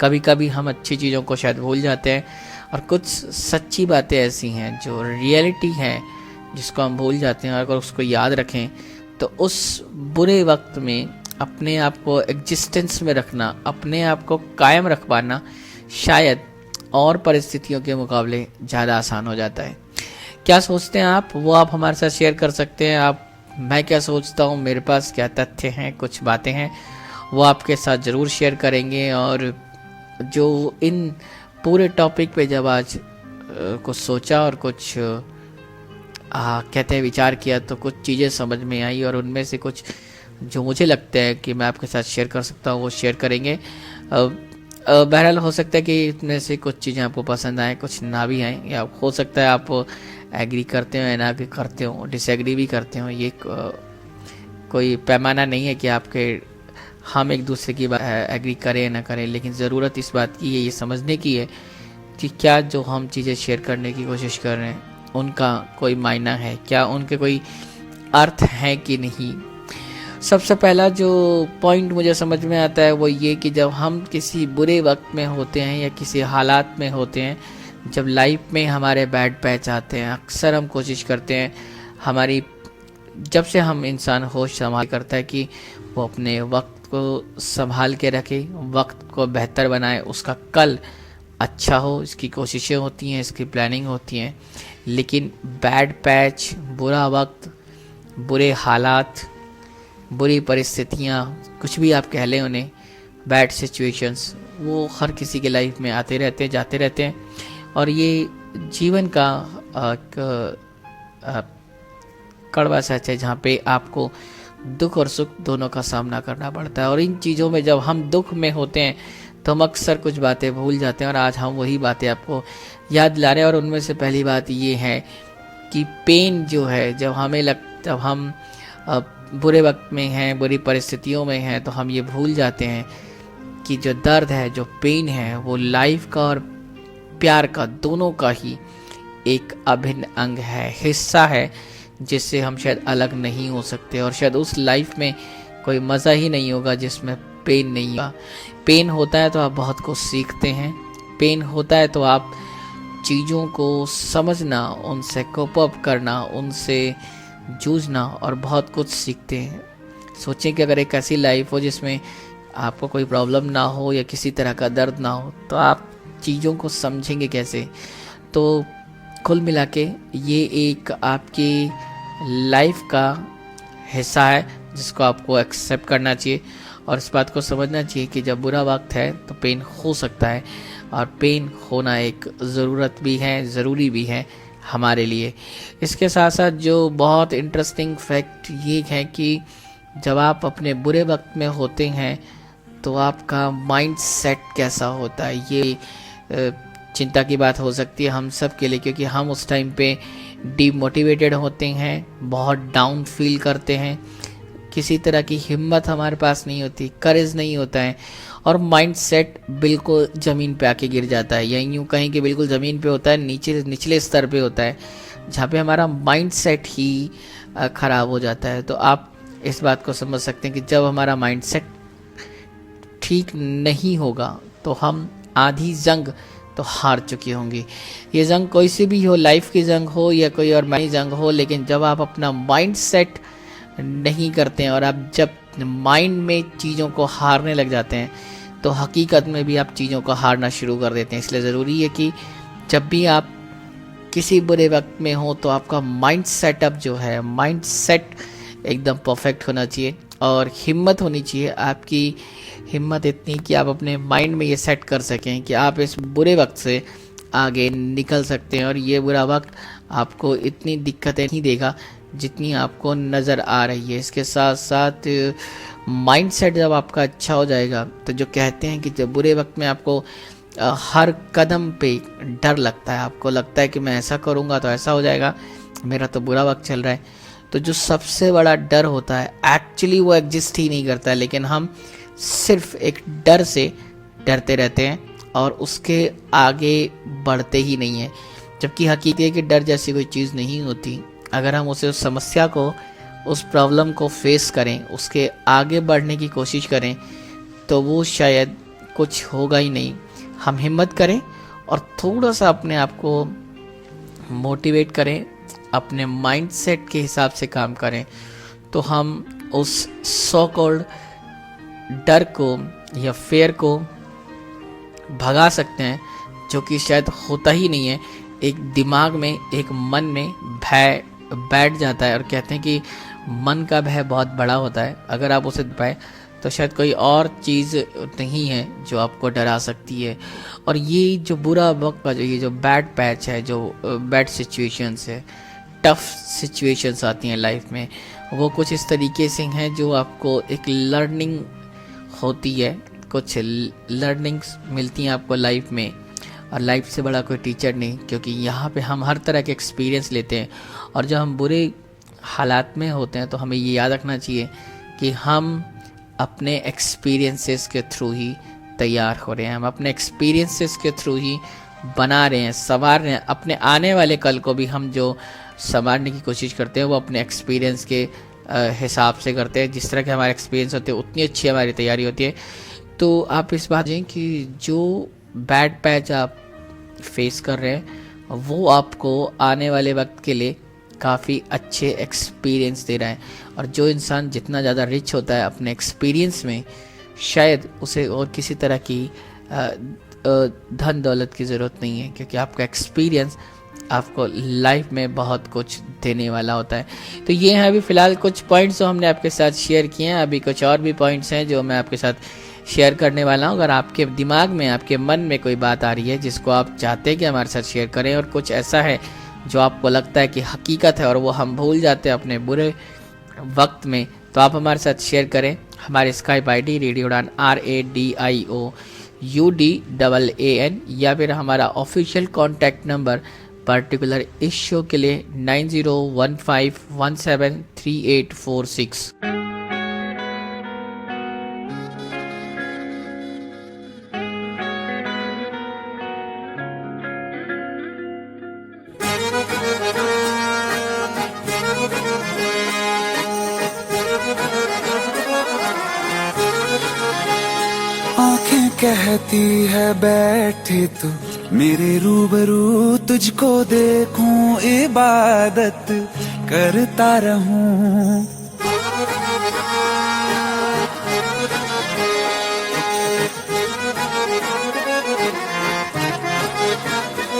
कभी कभी हम अच्छी चीज़ों को शायद भूल जाते हैं और कुछ सच्ची बातें ऐसी हैं जो रियलिटी है जिसको हम भूल जाते हैं। और अगर उसको याद रखें तो उस बुरे वक्त में अपने आप को एग्जिस्टेंस में रखना, अपने आप को कायम रख पाना शायद और परिस्थितियों के मुकाबले ज़्यादा आसान हो जाता है। क्या सोचते हैं आप, वो आप हमारे साथ शेयर कर सकते हैं। मैं क्या सोचता हूँ, मेरे पास क्या तथ्य हैं, कुछ बातें हैं, वो आपके साथ ज़रूर शेयर करेंगे। और जो इन पूरे टॉपिक पे जब आज कुछ सोचा और कुछ कहते हैं विचार किया, तो कुछ चीज़ें समझ में आई और उनमें से कुछ जो मुझे लगता है कि मैं आपके साथ शेयर कर सकता हूँ वो शेयर करेंगे। बहरहाल हो सकता है कि इनमें से कुछ चीज़ें आपको पसंद आएँ, कुछ ना भी आएँ, या हो सकता है आप एग्री करते हो या ना करते हो, डिसएग्री भी करते हो। ये कोई पैमाना नहीं है कि हम एक दूसरे की बात एग्री करें या ना करें, लेकिन ज़रूरत इस बात की है, ये समझने की है कि क्या जो हम चीज़ें शेयर करने की कोशिश कर रहे हैं उनका कोई मायना है, क्या उनके कोई अर्थ है कि नहीं। सबसे पहला जो पॉइंट मुझे समझ में आता है वो ये कि जब हम किसी बुरे वक्त में होते हैं या किसी हालात में होते हैं, जब लाइफ में हमारे बैड पैच आते हैं, अक्सर हम कोशिश करते हैं, जब से हम इंसान होश संभाल करता है कि वो अपने वक्त को संभाल के रखे, वक्त को बेहतर बनाए, उसका कल अच्छा हो, इसकी कोशिशें होती हैं, इसकी प्लानिंग होती हैं। लेकिन बैड पैच, बुरा वक्त, बुरे हालात, बुरी परिस्थितियाँ, कुछ भी आप कह लें उन्हें, बैड सिचुएशंस, वो हर किसी के लाइफ में आते रहते हैं, जाते रहते हैं। और ये जीवन का कड़वा सच है जहाँ पे आपको दुख और सुख दोनों का सामना करना पड़ता है। और इन चीज़ों में जब हम दुख में होते हैं तो हम अक्सर कुछ बातें भूल जाते हैं और आज हम वही बातें आपको याद दिला रहे हैं। और उनमें से पहली बात ये है कि पेन जो है, जब हम बुरे वक्त में हैं, बुरी परिस्थितियों में हैं, तो हम ये भूल जाते हैं कि जो दर्द है, जो पेन है, वो लाइफ का और प्यार का, दोनों का ही एक अभिन्न अंग है, हिस्सा है, जिससे हम शायद अलग नहीं हो सकते। और शायद उस लाइफ में कोई मज़ा ही नहीं होगा जिसमें पेन नहीं होगा। पेन होता है तो आप बहुत कुछ सीखते हैं, पेन होता है तो आप चीज़ों को समझना, उनसे कोप अप करना, उनसे जूझना और बहुत कुछ सीखते हैं। सोचें कि अगर एक ऐसी लाइफ हो जिसमें आपको कोई प्रॉब्लम ना हो या किसी तरह का दर्द ना हो, तो आप चीज़ों को समझेंगे कैसे। तो कुल मिला के ये एक आपकी लाइफ का हिस्सा है जिसको आपको एक्सेप्ट करना चाहिए और इस बात को समझना चाहिए कि जब बुरा वक्त है तो पेन हो सकता है और पेन होना एक ज़रूरत भी है, ज़रूरी भी है हमारे लिए। इसके साथ साथ जो बहुत इंटरेस्टिंग फैक्ट ये है कि जब आप अपने बुरे वक्त में होते हैं तो आपका माइंड सेट कैसा होता है, ये चिंता की बात हो सकती है हम सब के लिए, क्योंकि हम उस टाइम पे डीमोटिवेटेड होते हैं, बहुत डाउन फील करते हैं, किसी तरह की हिम्मत हमारे पास नहीं होती, करेज नहीं होता है, और माइंड सेट बिल्कुल ज़मीन पे आके गिर जाता है, या यूँ कहीं कि बिल्कुल ज़मीन पे होता है, निचले स्तर पे होता है, जहाँ पे हमारा माइंड सेट ही ख़राब हो जाता है। तो आप इस बात को समझ सकते हैं कि जब हमारा माइंड सेट ठीक नहीं होगा तो हम आधी जंग तो हार चुकी होंगी। ये जंग कोई सी भी हो, लाइफ की जंग हो या कोई और माइंड जंग हो, लेकिन जब आप अपना माइंड सेट नहीं करते हैं और आप जब माइंड में चीज़ों को हारने लग जाते हैं तो हकीकत में भी आप चीज़ों को हारना शुरू कर देते हैं। इसलिए ज़रूरी है कि जब भी आप किसी बुरे वक्त में हो तो आपका माइंड सेटअप जो है, माइंड सेट एकदम परफेक्ट होना चाहिए, और हिम्मत होनी चाहिए आपकी, हिम्मत इतनी कि आप अपने माइंड में ये सेट कर सकें कि आप इस बुरे वक्त से आगे निकल सकते हैं, और ये बुरा वक्त आपको इतनी दिक्कतें नहीं देगा जितनी आपको नज़र आ रही है। इसके साथ साथ माइंड सेट जब आपका अच्छा हो जाएगा तो जो कहते हैं कि जब बुरे वक्त में आपको हर कदम पे डर लगता है, आपको लगता है कि मैं ऐसा करूँगा तो ऐसा हो जाएगा, मेरा तो बुरा वक्त चल रहा है, तो जो सबसे बड़ा डर होता है एक्चुअली वो एग्जिस्ट ही नहीं करता है, लेकिन हम सिर्फ एक डर से डरते रहते हैं और उसके आगे बढ़ते ही नहीं हैं, जबकि हकीकत है कि डर जैसी कोई चीज़ नहीं होती। अगर हम उस समस्या को, उस प्रॉब्लम को फेस करें, उसके आगे बढ़ने की कोशिश करें, तो वो शायद कुछ होगा ही नहीं। हम हिम्मत करें और थोड़ा सा अपने आप को मोटिवेट करें, अपने माइंड सेट के हिसाब से काम करें, तो हम उस सो कॉल्ड डर को या फेयर को भगा सकते हैं, जो कि शायद होता ही नहीं है। एक दिमाग में, एक मन में भय बैठ जाता है, और कहते हैं कि मन का भय बहुत बड़ा होता है। अगर आप उसे पाए तो शायद कोई और चीज़ नहीं है जो आपको डरा सकती है। और ये जो बुरा वक्त का, जो ये जो बैड पैच है, जो बैड सिचुएशंस है, टफ सिचुएशंस आती हैं लाइफ में, वो कुछ इस तरीके से हैं जो आपको एक लर्निंग होती है, कुछ लर्निंग्स मिलती हैं आपको लाइफ में, और लाइफ से बड़ा कोई टीचर नहीं, क्योंकि यहाँ पे हम हर तरह के एक्सपीरियंस लेते हैं। और जब हम बुरे हालात में होते हैं तो हमें ये याद रखना चाहिए कि हम अपने एक्सपीरियंसेस के थ्रू ही तैयार हो रहे हैं, हम अपने एक्सपीरियंसेस के थ्रू ही बना रहे हैं, संवार रहे हैं। अपने आने वाले कल को भी हम जो संवारने की कोशिश करते हैं वो अपने एक्सपीरियंस के हिसाब से करते हैं। जिस तरह के हमारे एक्सपीरियंस होते हैं उतनी अच्छी हमारी तैयारी होती है। तो आप इस बात दें कि जो बैड पैच आप फेस कर रहे हैं वो आपको आने वाले वक्त के लिए काफ़ी अच्छे एक्सपीरियंस दे रहा है। और जो इंसान जितना ज़्यादा रिच होता है अपने एक्सपीरियंस में, शायद उसे और किसी तरह की धन दौलत की ज़रूरत नहीं है, क्योंकि आपका एक्सपीरियंस आपको लाइफ में बहुत कुछ देने वाला होता है। तो ये हैं अभी फ़िलहाल कुछ पॉइंट्स जो हमने आपके साथ शेयर किए हैं। अभी कुछ और भी पॉइंट्स हैं जो मैं आपके साथ शेयर करने वाला हूँ। अगर आपके दिमाग में, आपके मन में कोई बात आ रही है जिसको आप चाहते हैं कि हमारे साथ शेयर करें, और कुछ ऐसा है जो आपको लगता है कि हकीकत है और वो हम भूल जाते हैं अपने बुरे वक्त में, तो आप हमारे साथ शेयर करें। हमारे स्काइप ID रेडियो उड़ान RADIOUDAAN, या फिर हमारा ऑफिशियल कॉन्टैक्ट नंबर पर्टिकुलर इस शो के लिए 9015173846। आंखें कहती है बैठे तो मेरे रूबरू, तुझको देखूं इबादत करता रहूं।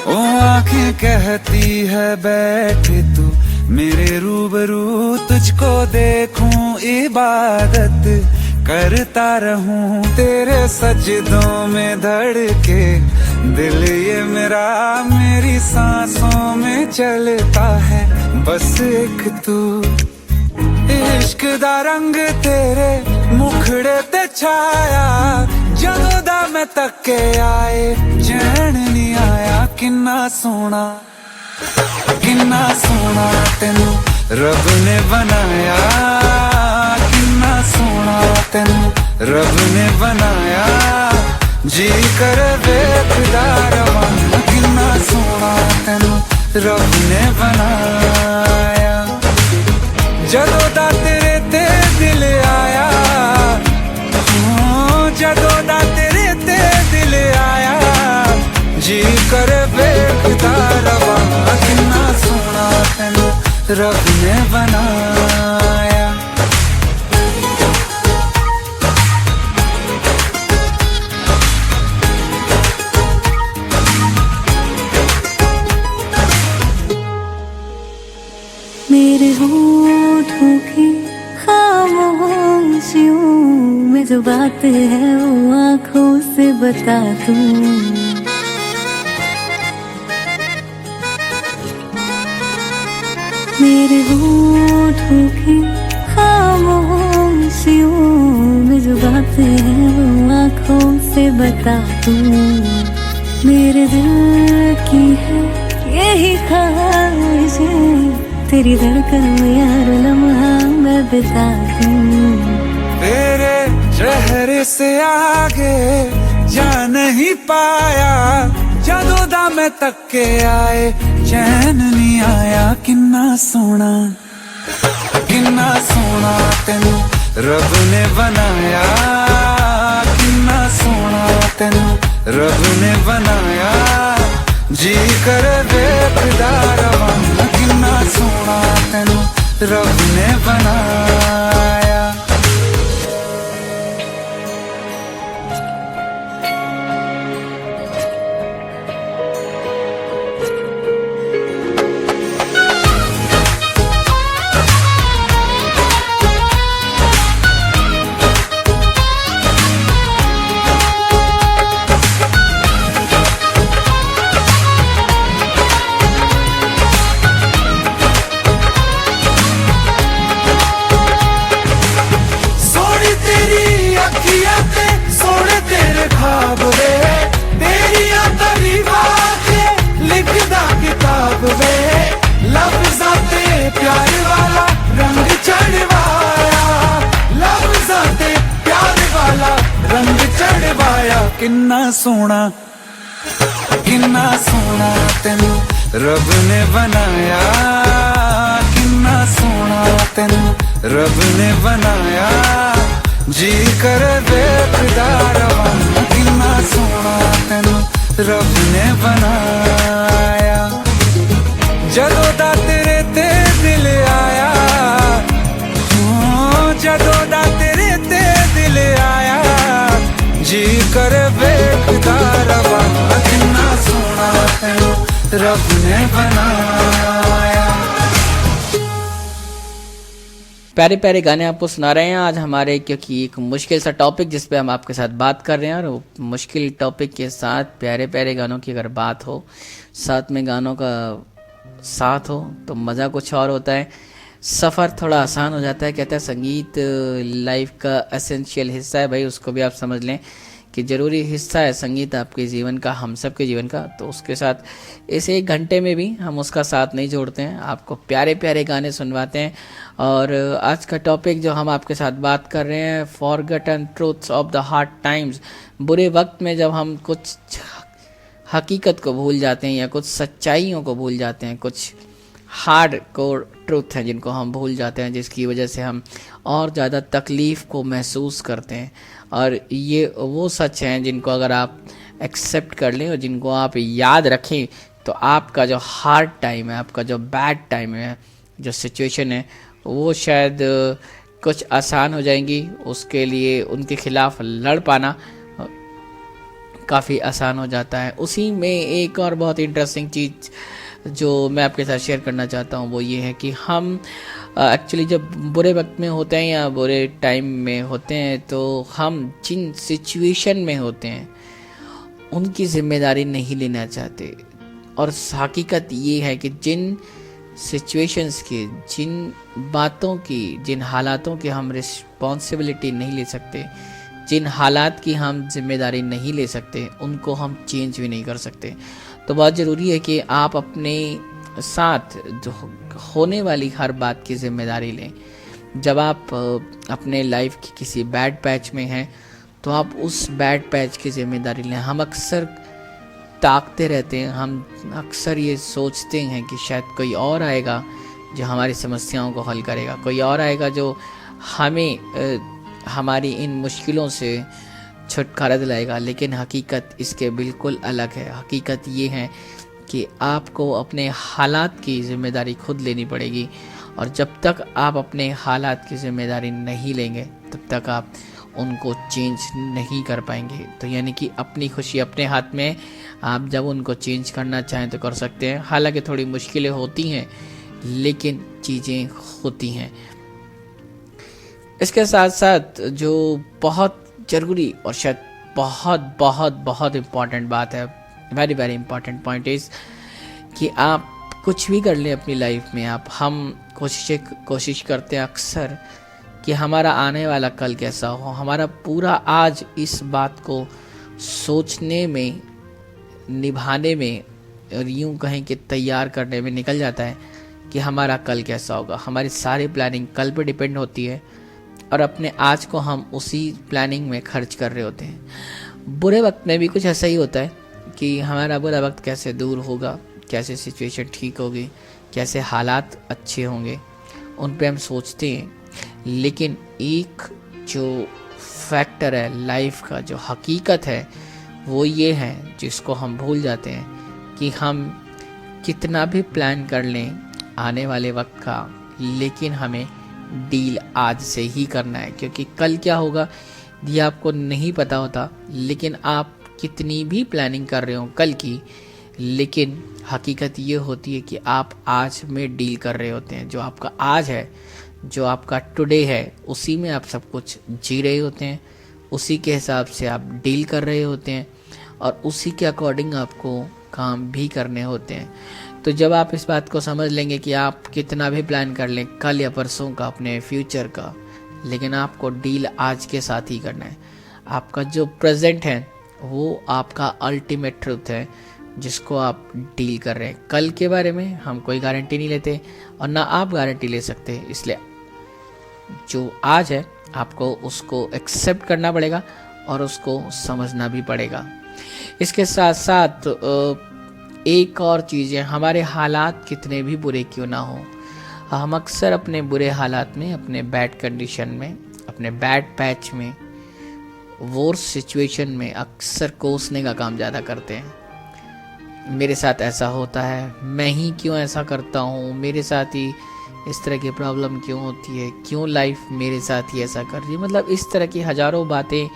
ओ आंखें कहती है बैठे तो मेरे रूबरू, तुझको देखूं इबादत करता रहूं। तेरे सजदों में धड़के दिल ये मेरा, मेरी सांसों में चलता है बस एक तू। इश्क दा रंग तेरे मुखड़े ते छाया जदों दा मैं तके आए चैन नहीं आया किन्ना सोना तेनू रब ने बनाया किन्ना सोना तेनू रब ने बनाया जी कर वेखदा रवां किन्ना सोना तेनू रब ने बनाया जदों दा तेरे ते दिल आया जदों दा तेरे ते दिल आया जी कर वेखदा रवां किन्ना सोना तेनू रब ने बनाया मेरे होठों की खामोशियों में जो बात है वो आँखों से बता दूं। मेरे होठों की खामोशियों में जो बात है वो आँखों से बता दूं। मेरे दिल की है यही ख्वाहिशें तेरी धड़कन में यार लम्हा मैं बिता दूं। तेरे चेहरे से आगे जा नहीं पाया जदों दा मैं तके आए चैन नहीं आया किन्ना सोना तेनू रब ने बनाया किन्ना सोना तेनू रब ने बनाया जी कर वेखदा रवां किन्ना सोना तेनू रब ने बनाया किन्ना सोना तेनू रब ने बनाया किन्ना सोना तेनू रब ने बनाया जी कर वेखदा रवां किन्ना सोना तेनू रब ने बनाया जदों दा तेरे ते दिल आया जदों दा तेरे ते दिल आया जी कर वेखदा रवां किन्ना सोना तेनू रब ने बनाया। प्यारे प्यारे गाने आपको सुना रहे हैं आज हमारे, क्योंकि एक मुश्किल सा टॉपिक जिस पे हम आपके साथ बात कर रहे हैं, और मुश्किल टॉपिक के साथ प्यारे प्यारे गानों की अगर बात हो, साथ में गानों का साथ हो तो मज़ा कुछ और होता है, सफ़र थोड़ा आसान हो जाता है। कहते हैं संगीत लाइफ का एसेंशियल हिस्सा है भाई, उसको भी आप समझ लें कि ज़रूरी हिस्सा है संगीत आपके जीवन का, हम सब के जीवन का। तो उसके साथ इस 1 घंटे में भी हम उसका साथ नहीं जोड़ते हैं, आपको प्यारे प्यारे गाने सुनवाते हैं। और आज का टॉपिक जो हम आपके साथ बात कर रहे हैं, forgotten truths of the hard times, बुरे वक्त में जब हम कुछ हकीकत को भूल जाते हैं या कुछ सच्चाइयों को भूल जाते हैं, कुछ हार्ड कोर ट्रूथ हैं जिनको हम भूल जाते हैं, जिसकी वजह से हम और ज़्यादा तकलीफ़ को महसूस करते हैं। और ये वो सच हैं जिनको अगर आप एक्सेप्ट कर लें और जिनको आप याद रखें तो आपका जो हार्ड टाइम है, आपका जो बैड टाइम है, जो सिचुएशन है, वो शायद कुछ आसान हो जाएंगी। उसके लिए उनके ख़िलाफ़ लड़ पाना काफ़ी आसान हो जाता है। उसी में एक और बहुत इंटरेस्टिंग चीज़ जो मैं आपके साथ शेयर करना चाहता हूँ वो ये है कि हम एक्चुअली जब बुरे वक्त में होते हैं या बुरे टाइम में होते हैं तो हम जिन सिचुएशन में होते हैं उनकी ज़िम्मेदारी नहीं लेना चाहते। और हकीकत ये है कि जिन सिचुएशंस की, जिन बातों की, जिन हालातों की हम रिस्पॉन्सिबिलिटी नहीं ले सकते, जिन हालात की हम जिम्मेदारी नहीं ले सकते, उनको हम चेंज भी नहीं कर सकते। तो बहुत ज़रूरी है कि आप अपने साथ जो होने वाली हर बात की जिम्मेदारी लें। जब आप अपने लाइफ की किसी बैड पैच में हैं तो आप उस बैड पैच की जिम्मेदारी लें। हम अक्सर ताकते रहते हैं, हम अक्सर ये सोचते हैं कि शायद कोई और आएगा जो हमारी समस्याओं को हल करेगा, कोई और आएगा जो हमें हमारी इन मुश्किलों से छुटकारा दिलाएगा। लेकिन हकीकत इसके बिल्कुल अलग है। हकीकत ये है कि आपको अपने हालात की ज़िम्मेदारी खुद लेनी पड़ेगी, और जब तक आप अपने हालात की ज़िम्मेदारी नहीं लेंगे तब तक आप उनको चेंज नहीं कर पाएंगे। तो यानी कि अपनी खुशी अपने हाथ में, आप जब उनको चेंज करना चाहें तो कर सकते हैं। हालांकि थोड़ी मुश्किलें होती हैं, लेकिन चीज़ें होती हैं। इसके साथ साथ जो बहुत ज़रूरी और शायद बहुत बहुत बहुत इम्पॉर्टेंट बात है, very very important point is कि आप कुछ भी कर लें अपनी लाइफ में, हम कोशिश करते हैं अक्सर कि हमारा आने वाला कल कैसा हो। हमारा पूरा आज इस बात को सोचने में, निभाने में, और यूँ कहें कि तैयार करने में निकल जाता है कि हमारा कल कैसा होगा। हमारी सारी प्लानिंग कल पे डिपेंड होती है, और अपने आज को हम उसी प्लानिंग में खर्च कर रहे होते हैं। बुरे वक्त में भी कुछ ऐसा ही होता है कि हमारा बुरा वक्त कैसे दूर होगा, कैसे सिचुएशन ठीक होगी, कैसे हालात अच्छे होंगे, उन पे हम सोचते हैं। लेकिन एक जो फैक्टर है लाइफ का, जो हकीकत है, वो ये है जिसको हम भूल जाते हैं कि हम कितना भी प्लान कर लें आने वाले वक्त का, लेकिन हमें डील आज से ही करना है। क्योंकि कल क्या होगा ये आपको नहीं पता होता। लेकिन आप कितनी भी प्लानिंग कर रहे हो कल की, लेकिन हकीकत ये होती है कि आप आज में डील कर रहे होते हैं। जो आपका आज है, जो आपका टुडे है, उसी में आप सब कुछ जी रहे होते हैं, उसी के हिसाब से आप डील कर रहे होते हैं, और उसी के अकॉर्डिंग आपको काम भी करने होते हैं। तो जब आप इस बात को समझ लेंगे कि आप कितना भी प्लान कर लें कल या परसों का, अपने फ्यूचर का, लेकिन आपको डील आज के साथ ही करना है। आपका जो प्रेजेंट है वो आपका अल्टीमेट ट्रुथ है, जिसको आप डील कर रहे हैं। कल के बारे में हम कोई गारंटी नहीं लेते, और ना आप गारंटी ले सकते। इसलिए जो आज है आपको उसको एक्सेप्ट करना पड़ेगा और उसको समझना भी पड़ेगा। इसके साथ साथ एक और चीज़ है, हमारे हालात कितने भी बुरे क्यों ना हो, हम अक्सर अपने बुरे हालात में, अपने बैड कंडीशन में, अपने बैड पैच में, वर्स्ट सिचुएशन में अक्सर कोसने का काम ज़्यादा करते हैं। मेरे साथ ऐसा होता है, मैं ही क्यों ऐसा करता हूँ, मेरे साथ ही इस तरह की प्रॉब्लम क्यों होती है, क्यों लाइफ मेरे साथ ही ऐसा कर रही है। मतलब इस तरह की हज़ारों बातें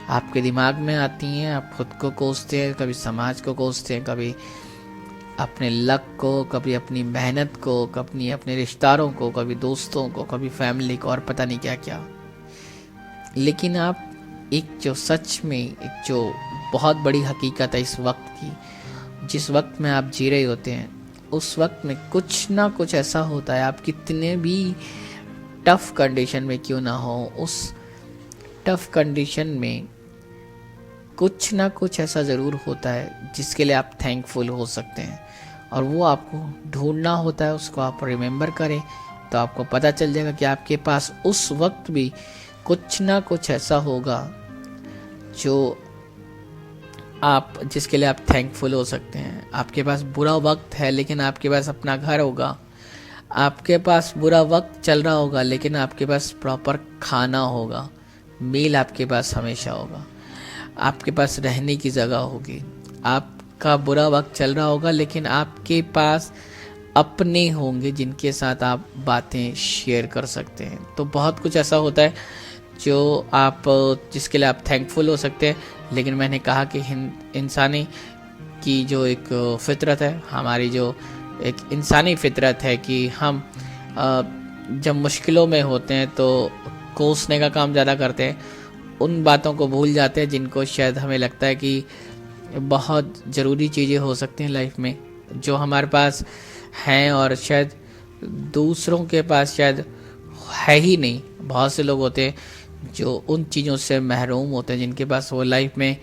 आपके दिमाग में आती हैं। आप खुद को कोसते हैं, कभी समाज को कोसते हैं, कभी अपने लक को, कभी अपनी मेहनत को, कभी अपने रिश्तेदारों को, कभी दोस्तों को, कभी फैमिली को, और पता नहीं क्या क्या। लेकिन आप एक जो सच में एक जो बहुत बड़ी हकीकत है इस वक्त की, जिस वक्त में आप जी रहे होते हैं, उस वक्त में कुछ ना कुछ ऐसा होता है। आप कितने भी टफ कंडीशन में क्यों ना हो, उस टफ कंडीशन में कुछ ना कुछ ऐसा ज़रूर होता है जिसके लिए आप थैंकफुल हो सकते हैं, और वो आपको ढूंढना होता है। उसको आप रिमेंबर करें तो आपको पता चल जाएगा कि आपके पास उस वक्त भी कुछ ना कुछ ऐसा होगा जो आप, जिसके लिए आप थैंकफुल हो सकते हैं। आपके पास बुरा वक्त है लेकिन आपके पास अपना घर होगा, आपके पास बुरा वक्त चल रहा होगा लेकिन आपके पास प्रॉपर खाना होगा, मील आपके पास हमेशा होगा, आपके पास रहने की जगह होगी। आपका बुरा वक्त चल रहा होगा लेकिन आपके पास अपने होंगे जिनके साथ आप बातें शेयर कर सकते हैं। तो बहुत कुछ ऐसा होता है जो आप, जिसके लिए आप थैंकफुल हो सकते हैं। लेकिन मैंने कहा कि इंसानी की जो एक फितरत है, हमारी जो एक इंसानी फितरत है कि हम जब मुश्किलों में होते हैं तो कोसने का काम ज़्यादा करते हैं, उन बातों को भूल जाते हैं जिनको शायद हमें लगता है कि बहुत ज़रूरी चीज़ें हो सकती हैं लाइफ में, जो हमारे पास हैं और शायद दूसरों के पास शायद है ही नहीं। बहुत से लोग होते हैं जो उन चीज़ों से महरूम होते हैं जिनके पास वो लाइफ में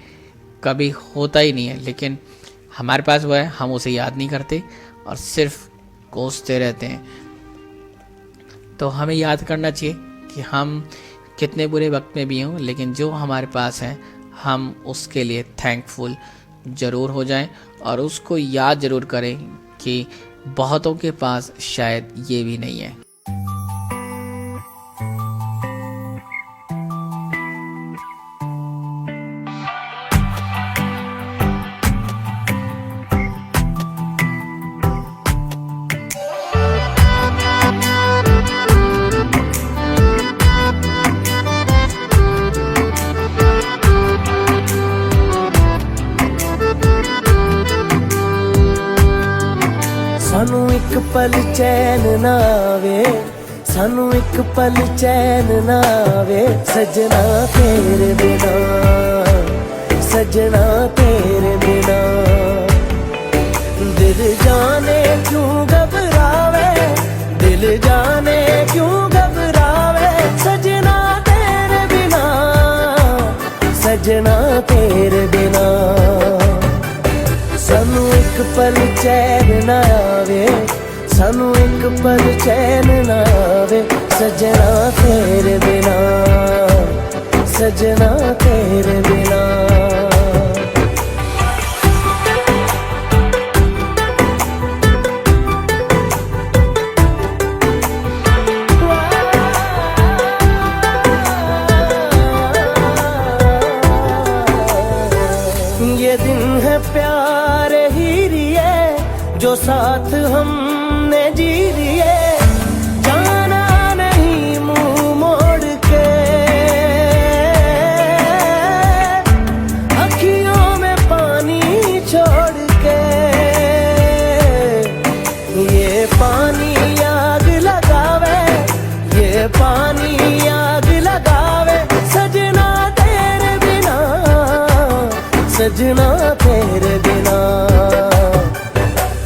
कभी होता ही नहीं है, लेकिन हमारे पास वो है, हम उसे याद नहीं करते और सिर्फ कोसते रहते हैं। तो हमें याद करना चाहिए कि हम कितने बुरे वक्त में भी हों, लेकिन जो हमारे पास है हम उसके लिए थैंकफुल ज़रूर हो जाएं और उसको याद ज़रूर करें कि बहुतों के पास शायद ये भी नहीं है। सानू एक पल चैन ना आवे, सानू एक पल चैन ना आवे, सजना तेरे बिना, सजना तेरे बिना। दिल जाने क्यों घबरावे, दिल जाने क्यों घबरावे, सजना तेरे बिना, सजना तेरे बिना। सानू एक पल चैन ना आवे, सानू एक पल चैन ना आवे, सजना तेरे बिना, सजना तेरे बिना। ये दिन है प्यार ही रिए जो साथ हमने जी लिए, जाना नहीं मुंह मोड़ के, अखियों में पानी छोड़ के। ये पानी आग लगावे, ये पानी आग लगावे, सजना तेरे बिना, सजना तेरे बिना।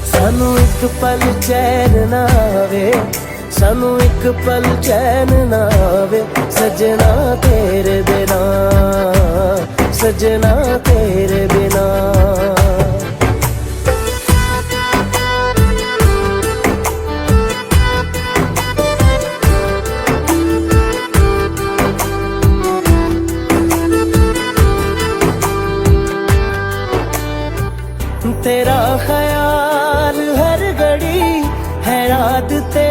सानू एक पल चैन ना आवे, सानू एक पल चैन ना आवे, सजना तेरे बिना, सजना तेरे बिना। तेरा ख्याल हर घड़ी है आदते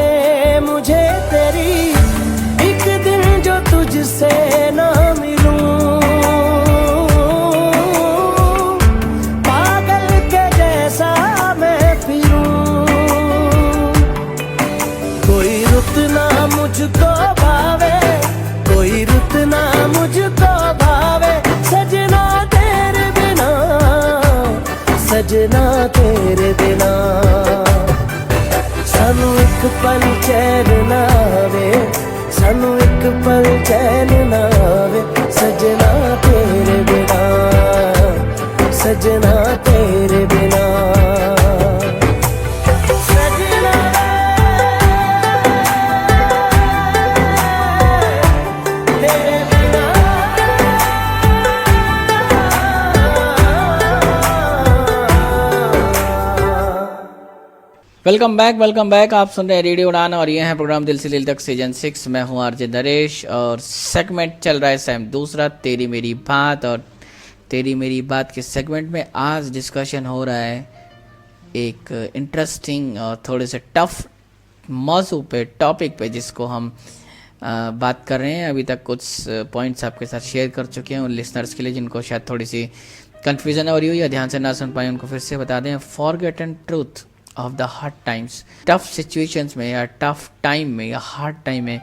मुझे तेरी, एक दिन जो तुझसे ना मिलूं, पागल के जैसा मैं फिरूं। कोई रुत ना मुझको भावे, कोई रुत ना मुझको भावे, सजना तेरे बिना, सजना तेरे बिना। सानू एक पल चैन ना आवे, सानू एक पल चैन ना आवे, सजना तेरे बिना, सजना तेरे बिना। सजना तेरे बिना। Welcome back. आप सुन रहे हैं रेडियो उड़ान और ये है प्रोग्राम दिल से दिल तक सीजन 6। मैं हूँ आरजे नरेश और सेगमेंट चल रहा है सेम दूसरा, तेरी मेरी बात। और तेरी मेरी बात के सेगमेंट में आज डिस्कशन हो रहा है एक इंटरेस्टिंग और थोड़े से टफ मौजू पे, टॉपिक पे, जिसको हम बात कर रहे हैं। अभी तक कुछ पॉइंट्स आपके साथ शेयर कर चुके हैं उन लिसनर्स के लिए जिनको शायद थोड़ी सी कन्फ्यूजन हो रही हो या ध्यान से ना सुन पाए, उनको फिर से बता दें। Forgotten truth of the hard times. Tough situations में या टफ टाइम में या हार्ड टाइम में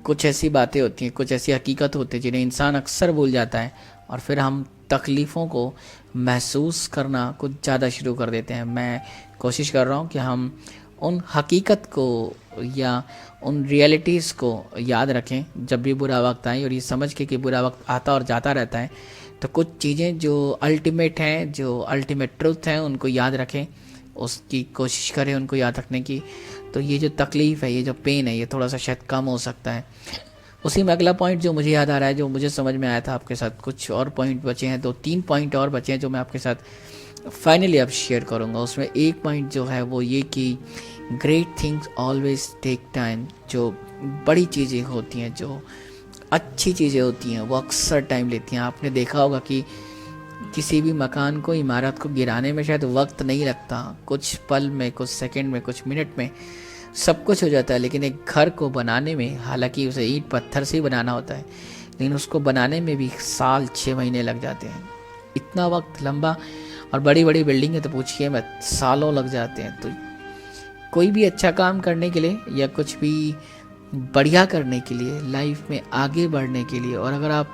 कुछ ऐसी बातें होती हैं, कुछ ऐसी हकीकत होती है जिन्हें इंसान अक्सर भूल जाता है और फिर हम तकलीफ़ों को महसूस करना कुछ ज़्यादा शुरू कर देते हैं। मैं कोशिश कर रहा हूँ कि हम उन हकीकत को या उन रियलिटीज़ को याद रखें जब भी बुरा वक्त आए, और ये समझ के कि बुरा वक्त आता और जाता रहता है, तो कुछ चीज़ें जो अल्टीमेट हैं, जो अल्टीमेट ट्रूथ हैं, उनको याद रखें, उसकी कोशिश करें उनको याद रखने की, तो ये जो तकलीफ़ है, ये जो पेन है, ये थोड़ा सा शायद कम हो सकता है। उसी में अगला पॉइंट जो मुझे याद आ रहा है, जो मुझे समझ में आया था आपके साथ, कुछ और पॉइंट बचे हैं, 2-3 पॉइंट और बचे हैं जो मैं आपके साथ फाइनली अब शेयर करूँगा। उसमें एक पॉइंट जो है वो ये कि great things always take time. जो बड़ी चीज़ें होती हैं, जो अच्छी चीज़ें होती हैं, वो अक्सर टाइम लेती हैं। आपने देखा होगा कि किसी भी मकान को, इमारत को गिराने में शायद वक्त नहीं लगता, कुछ पल में, कुछ सेकंड में, कुछ मिनट में सब कुछ हो जाता है। लेकिन एक घर को बनाने में, हालांकि उसे ईंट पत्थर से ही बनाना होता है, लेकिन उसको बनाने में भी साल 6 महीने लग जाते हैं। इतना वक्त लंबा, और बड़ी बड़ी बिल्डिंग है तो पूछिए मत, सालों लग जाते हैं। तो कोई भी अच्छा काम करने के लिए या कुछ भी बढ़िया करने के लिए, लाइफ में आगे बढ़ने के लिए, और अगर आप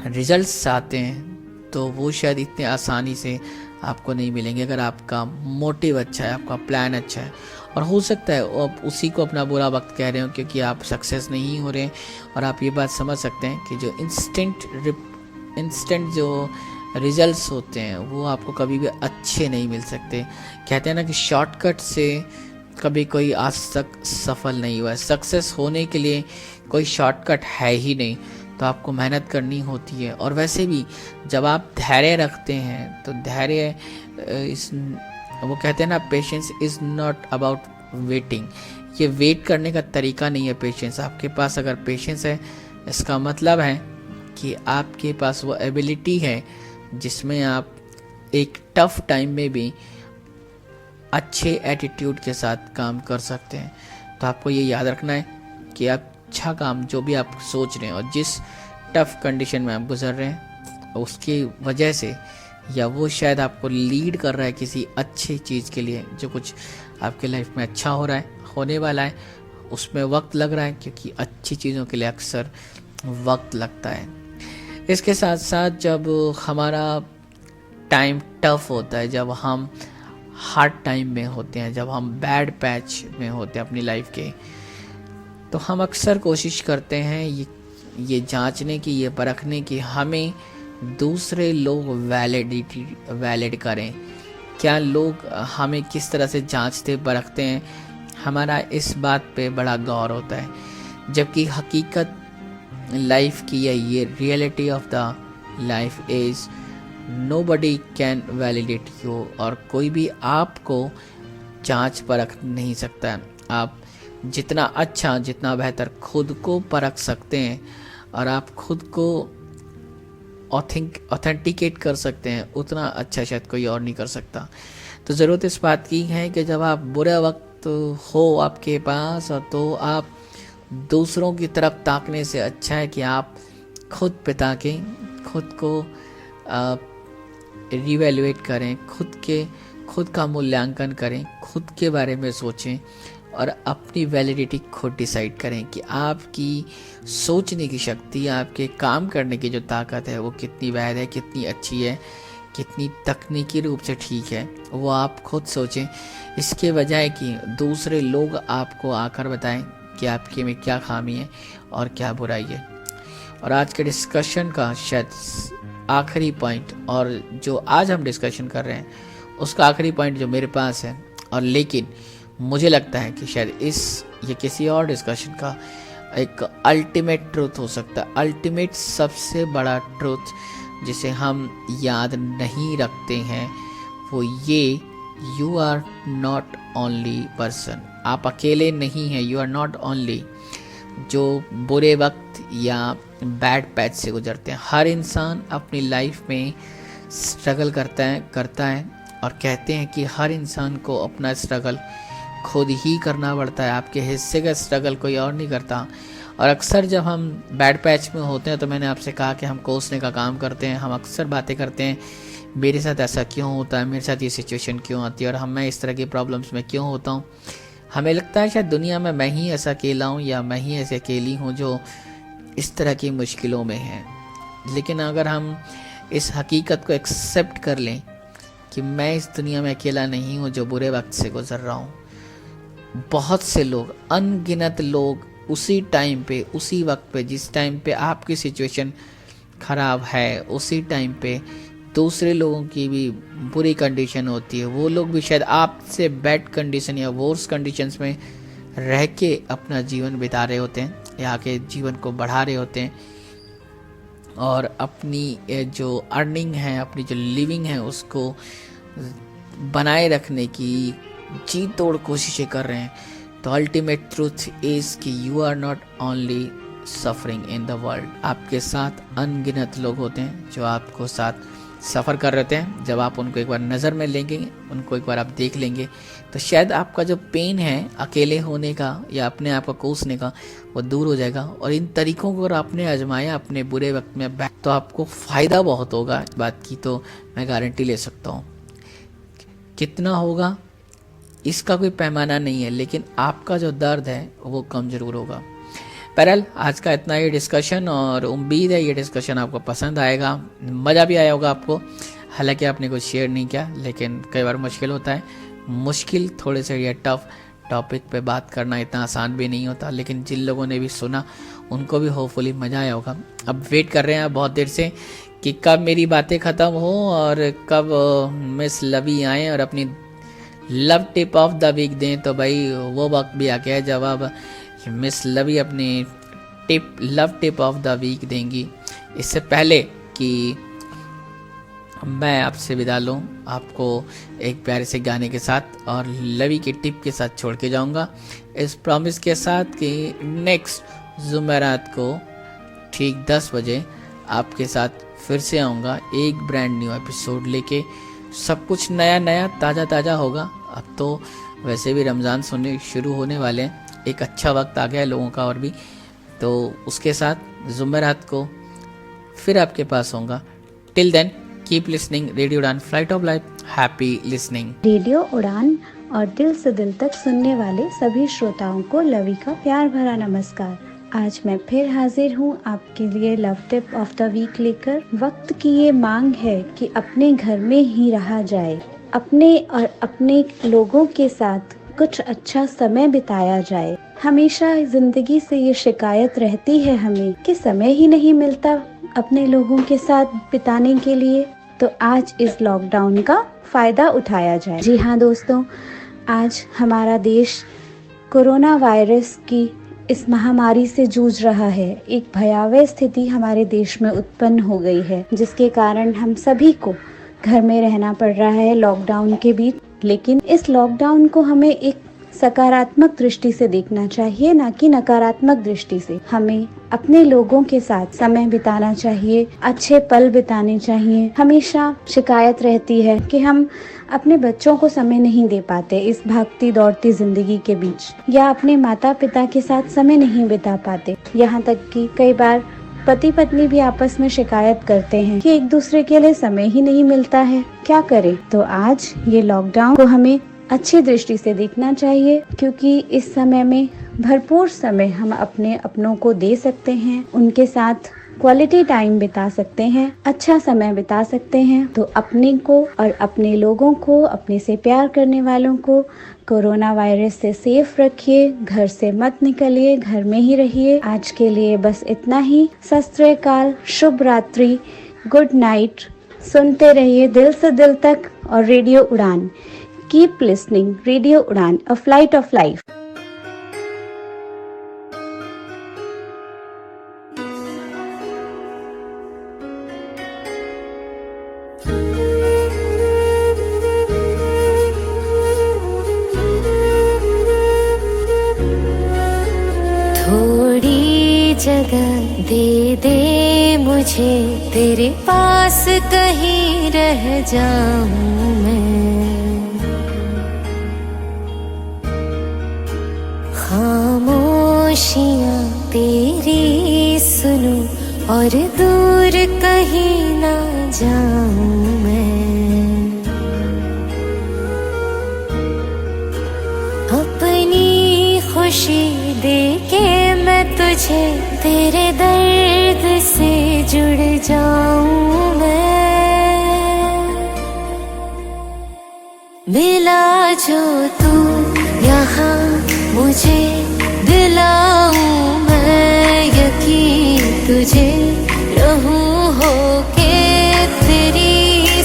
रिजल्ट्स चाहते हैं तो वो शायद इतने आसानी से आपको नहीं मिलेंगे। अगर आपका मोटिव अच्छा है, आपका प्लान अच्छा है, और हो सकता है आप उसी को अपना बुरा वक्त कह रहे हो क्योंकि आप सक्सेस नहीं हो रहे हैं, और आप ये बात समझ सकते हैं कि जो इंस्टेंट जो रिजल्ट्स होते हैं वो आपको कभी भी अच्छे नहीं मिल सकते। कहते हैं ना कि शॉर्टकट से कभी कोई आज तक सफल नहीं हुआ है। सक्सेस होने के लिए कोई शॉर्टकट है ही नहीं, तो आपको मेहनत करनी होती है। और वैसे भी जब आप धैर्य रखते हैं तो धैर्य वो कहते हैं ना, patience is not about waiting. ये वेट करने का तरीका नहीं है पेशेंस। आपके पास अगर पेशेंस है, इसका मतलब है कि आपके पास वो एबिलिटी है जिसमें आप एक टफ टाइम में भी अच्छे एटीट्यूड के साथ काम कर सकते हैं। तो आपको ये याद रखना है कि आप अच्छा काम जो भी आप सोच रहे हैं और जिस टफ कंडीशन में आप गुजर रहे हैं, उसकी वजह से, या वो शायद आपको लीड कर रहा है किसी अच्छी चीज़ के लिए, जो कुछ आपके लाइफ में अच्छा हो रहा है, होने वाला है, उसमें वक्त लग रहा है, क्योंकि अच्छी चीज़ों के लिए अक्सर वक्त लगता है। इसके साथ साथ जब हमारा टाइम टफ होता है, जब हम हार्ड टाइम में होते हैं, जब हम बैड पैच में होते हैं अपनी लाइफ के, तो हम अक्सर कोशिश करते हैं ये जांचने की, ये परखने की, हमें दूसरे लोग वैलिड करें। क्या लोग हमें किस तरह से जांचते परखते हैं, हमारा इस बात पे बड़ा गौर होता है। जबकि हकीकत लाइफ की है, ये reality of the life is nobody can validate you, और कोई भी आपको जांच परख नहीं सकता। आप जितना अच्छा, जितना बेहतर खुद को परख सकते हैं और आप खुद को ऑथेंटिकेट कर सकते हैं, उतना अच्छा शायद कोई और नहीं कर सकता। तो ज़रूरत इस बात की है कि जब आप बुरा वक्त हो आपके पास, और तो आप दूसरों की तरफ ताकने से अच्छा है कि आप खुद पे ताकें, खुद को रिवैल्यूएट करें, खुद का मूल्यांकन करें, खुद के बारे में सोचें और अपनी वैलिडिटी खुद डिसाइड करें कि आपकी सोचने की शक्ति, आपके काम करने की जो ताकत है वो कितनी वैध है, कितनी अच्छी है, कितनी तकनीकी रूप से ठीक है, वो आप खुद सोचें। इसके बजाय कि दूसरे लोग आपको आकर बताएं कि आपके में क्या खामी है और क्या बुराई है। और आज के डिस्कशन का शायद आखिरी पॉइंट, और जो आज हम डिस्कशन कर रहे हैं उसका आखिरी पॉइंट जो मेरे पास है, और लेकिन मुझे लगता है कि शायद ये किसी और डिस्कशन का एक अल्टीमेट ट्रूथ हो सकता है, अल्टीमेट सबसे बड़ा ट्रूथ जिसे हम याद नहीं रखते हैं, वो ये, you are not only person. आप अकेले नहीं हैं, यू आर नॉट ओनली जो बुरे वक्त या बैड पैच से गुजरते हैं। हर इंसान अपनी लाइफ में स्ट्रगल करता है और कहते हैं कि हर इंसान को अपना स्ट्रगल खुद ही करना पड़ता है, आपके हिस्से का स्ट्रगल कोई और नहीं करता। और अक्सर जब हम बैड पैच में होते हैं तो मैंने आपसे कहा कि हम कोसने का काम करते हैं, हम अक्सर बातें करते हैं, मेरे साथ ऐसा क्यों होता है, मेरे साथ ये सिचुएशन क्यों आती है, और मैं इस तरह की प्रॉब्लम्स में क्यों होता हूँ। हमें लगता है शायद दुनिया में मैं ही ऐसा अकेला हूँ या मैं ही ऐसे अकेली हूँ जो इस तरह की मुश्किलों में है। लेकिन अगर हम इस हकीकत को एक्सेप्ट कर लें कि मैं इस दुनिया में अकेला नहीं हूँ जो बुरे वक्त से गुजर रहा हूँ, बहुत से लोग, अनगिनत लोग उसी टाइम पे, उसी वक्त पे, जिस टाइम पे आपकी सिचुएशन ख़राब है, उसी टाइम पे दूसरे लोगों की भी बुरी कंडीशन होती है, वो लोग भी शायद आपसे बैड कंडीशन या वर्स कंडीशंस में रह के अपना जीवन बिता रहे होते हैं या आगे जीवन को बढ़ा रहे होते हैं और अपनी जो अर्निंग है, अपनी जो लिविंग है, उसको बनाए रखने की जी तोड़ कोशिशें कर रहे हैं। तो अल्टीमेट ट्रूथ इज कि you are not only suffering in the world. आपके साथ अनगिनत लोग होते हैं जो आपको साथ सफ़र कर रहे होते हैं। जब आप उनको एक बार नज़र में लेंगे, उनको एक बार आप देख लेंगे, तो शायद आपका जो पेन है अकेले होने का या अपने आप को कोसने का, वो दूर हो जाएगा। और इन तरीक़ों को अगर आपने आजमाया अपने बुरे वक्त में तो आपको फ़ायदा बहुत होगा। इस बात की तो मैं गारंटी ले सकता हूँ। कितना होगा इसका कोई पैमाना नहीं है, लेकिन आपका जो दर्द है वो कम ज़रूर होगा। बहरहाल आज का इतना ही डिस्कशन, और उम्मीद है ये डिस्कशन आपको पसंद आएगा, मज़ा भी आया होगा आपको। हालांकि आपने कुछ शेयर नहीं किया, लेकिन कई बार मुश्किल होता है। मुश्किल थोड़े से ये टफ टॉपिक पे बात करना इतना आसान भी नहीं होता, लेकिन जिन लोगों ने भी सुना उनको भी होपफुली मज़ा आया होगा। अब वेट कर रहे हैं बहुत देर से कि कब मेरी बातें ख़त्म हो और कब मिस लवी आएँ और अपनी love tip of the week दें। तो भाई वो वक्त भी आ गया है जब अब मिस लवी अपनी love tip of the week देंगी। इससे पहले कि मैं आपसे विदा लूँ, आपको एक प्यारे से गाने के साथ और लवी की टिप के साथ छोड़ के जाऊँगा, इस प्रॉमिस के साथ कि नेक्स्ट जुमेरात को ठीक 10 बजे आपके साथ फिर से आऊँगा एक ब्रांड न्यू एपिसोड लेके। सब कुछ नया नया ताज़ा ताज़ा होगा। अब तो वैसे भी रमज़ान शुरू होने वाले हैं, एक अच्छा वक्त आ गया है लोगों का और भी, तो उसके साथ जुमेरात को फिर आपके पास होऊंगा। Till then keep listening radio Udaan, flight of life. Happy listening. Radio Udaan और दिल से दिल तक सुनने वाले सभी श्रोताओं को लवी का प्यार भरा नमस्कार। आज मैं फिर हाजिर हूँ आपके लिए love tip of the week लेकर। वक्त की ये मांग है कि अपने घर में ही रहा जाए, अपने और अपने लोगों के साथ कुछ अच्छा समय बिताया जाए। हमेशा जिंदगी से ये शिकायत रहती है हमें कि समय ही नहीं मिलता अपने लोगों के साथ बिताने के लिए, तो आज इस लॉकडाउन का फायदा उठाया जाए। जी हाँ दोस्तों, आज हमारा देश कोरोना वायरस की इस महामारी से जूझ रहा है। एक भयावह स्थिति हमारे देश में उत्पन्न हो गई है, जिसके कारण हम सभी को घर में रहना पड़ रहा है लॉकडाउन के बीच। लेकिन इस लॉकडाउन को हमें एक सकारात्मक दृष्टि से देखना चाहिए, ना कि नकारात्मक दृष्टि से। हमें अपने लोगों के साथ समय बिताना चाहिए, अच्छे पल बिताने चाहिए। हमेशा शिकायत रहती है कि हम अपने बच्चों को समय नहीं दे पाते इस भागती दौड़ती जिंदगी के बीच, या अपने माता पिता के साथ समय नहीं बिता पाते। यहाँ तक कि कई बार पति पत्नी भी आपस में शिकायत करते हैं कि एक दूसरे के लिए समय ही नहीं मिलता है। क्या करें? तो आज ये लॉकडाउन को हमें अच्छी दृष्टि से देखना चाहिए, क्योंकि इस समय में भरपूर समय हम अपने अपनों को दे सकते हैं, उनके साथ क्वालिटी टाइम बिता सकते हैं, अच्छा समय बिता सकते हैं। तो अपने को और अपने लोगों को, अपने से प्यार करने वालों को कोरोना वायरस से सेफ रखिए, घर से मत निकलिए, घर में ही रहिए। आज के लिए बस इतना ही। सत श्री अकाल, शुभ रात्रि, गुड नाइट। सुनते रहिए दिल से दिल तक और रेडियो उड़ान। कीप लिसनिंग रेडियो उड़ान, अ फ्लाइट ऑफ लाइफ। थोड़ी जगह दे दे मुझे, तेरे पास कहीं रह जाऊं मैं। खामोशियां तेरी सुनूं और दूर कहीं ना जाऊं मैं। अपनी खुशी देके मैं तुझे तेरे दर्द से जुड़ जाऊं मैं। मिला जो तू यहाँ मुझे, दिलाऊं मैं यकीन तुझे, रहूं होके तेरी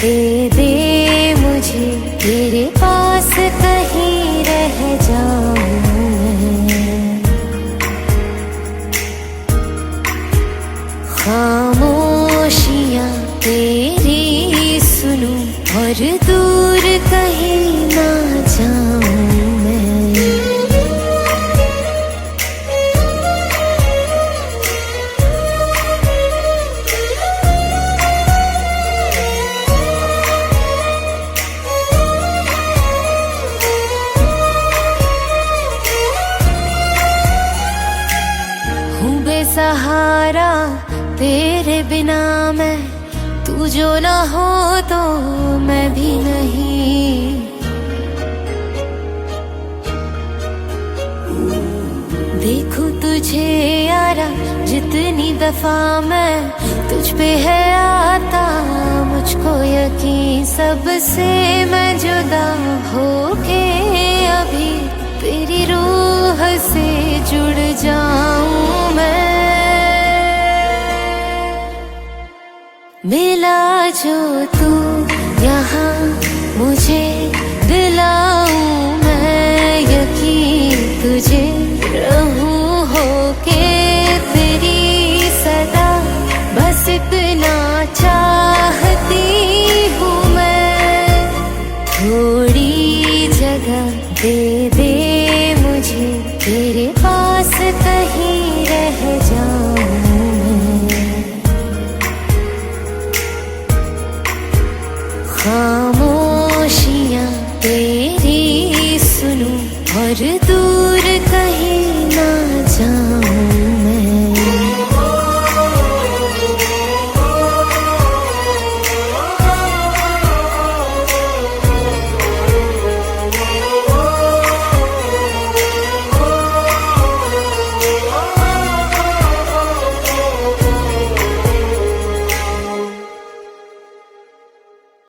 दे दे मुझे, तेरे पास कहीं रह जाऊं मैं। खामोशियां तेरी सुनूं और दूर कहीं ना जाऊं मैं। हूँ बेसहारा तेरे बिना मैं, तू जो ना हो तो मैं भी नहीं। देखूं तुझे यारा जितनी दफा मैं तुझ पे है आता, मुझको यकीन सबसे मैं जुदा होके अभी तेरी रूह से जुड़ जाऊं मैं। मिला जो तू यहाँ मुझे दिलाऊं मैं यकीन तुझे, रहूं होके तेरी सदा, बस इतना चाहती हूँ मैं। थोड़ी जगह दे दे मुझे, तेरे पास कहीं रह जाऊं मैं। खामोशियां तेरी सुनूं और दूर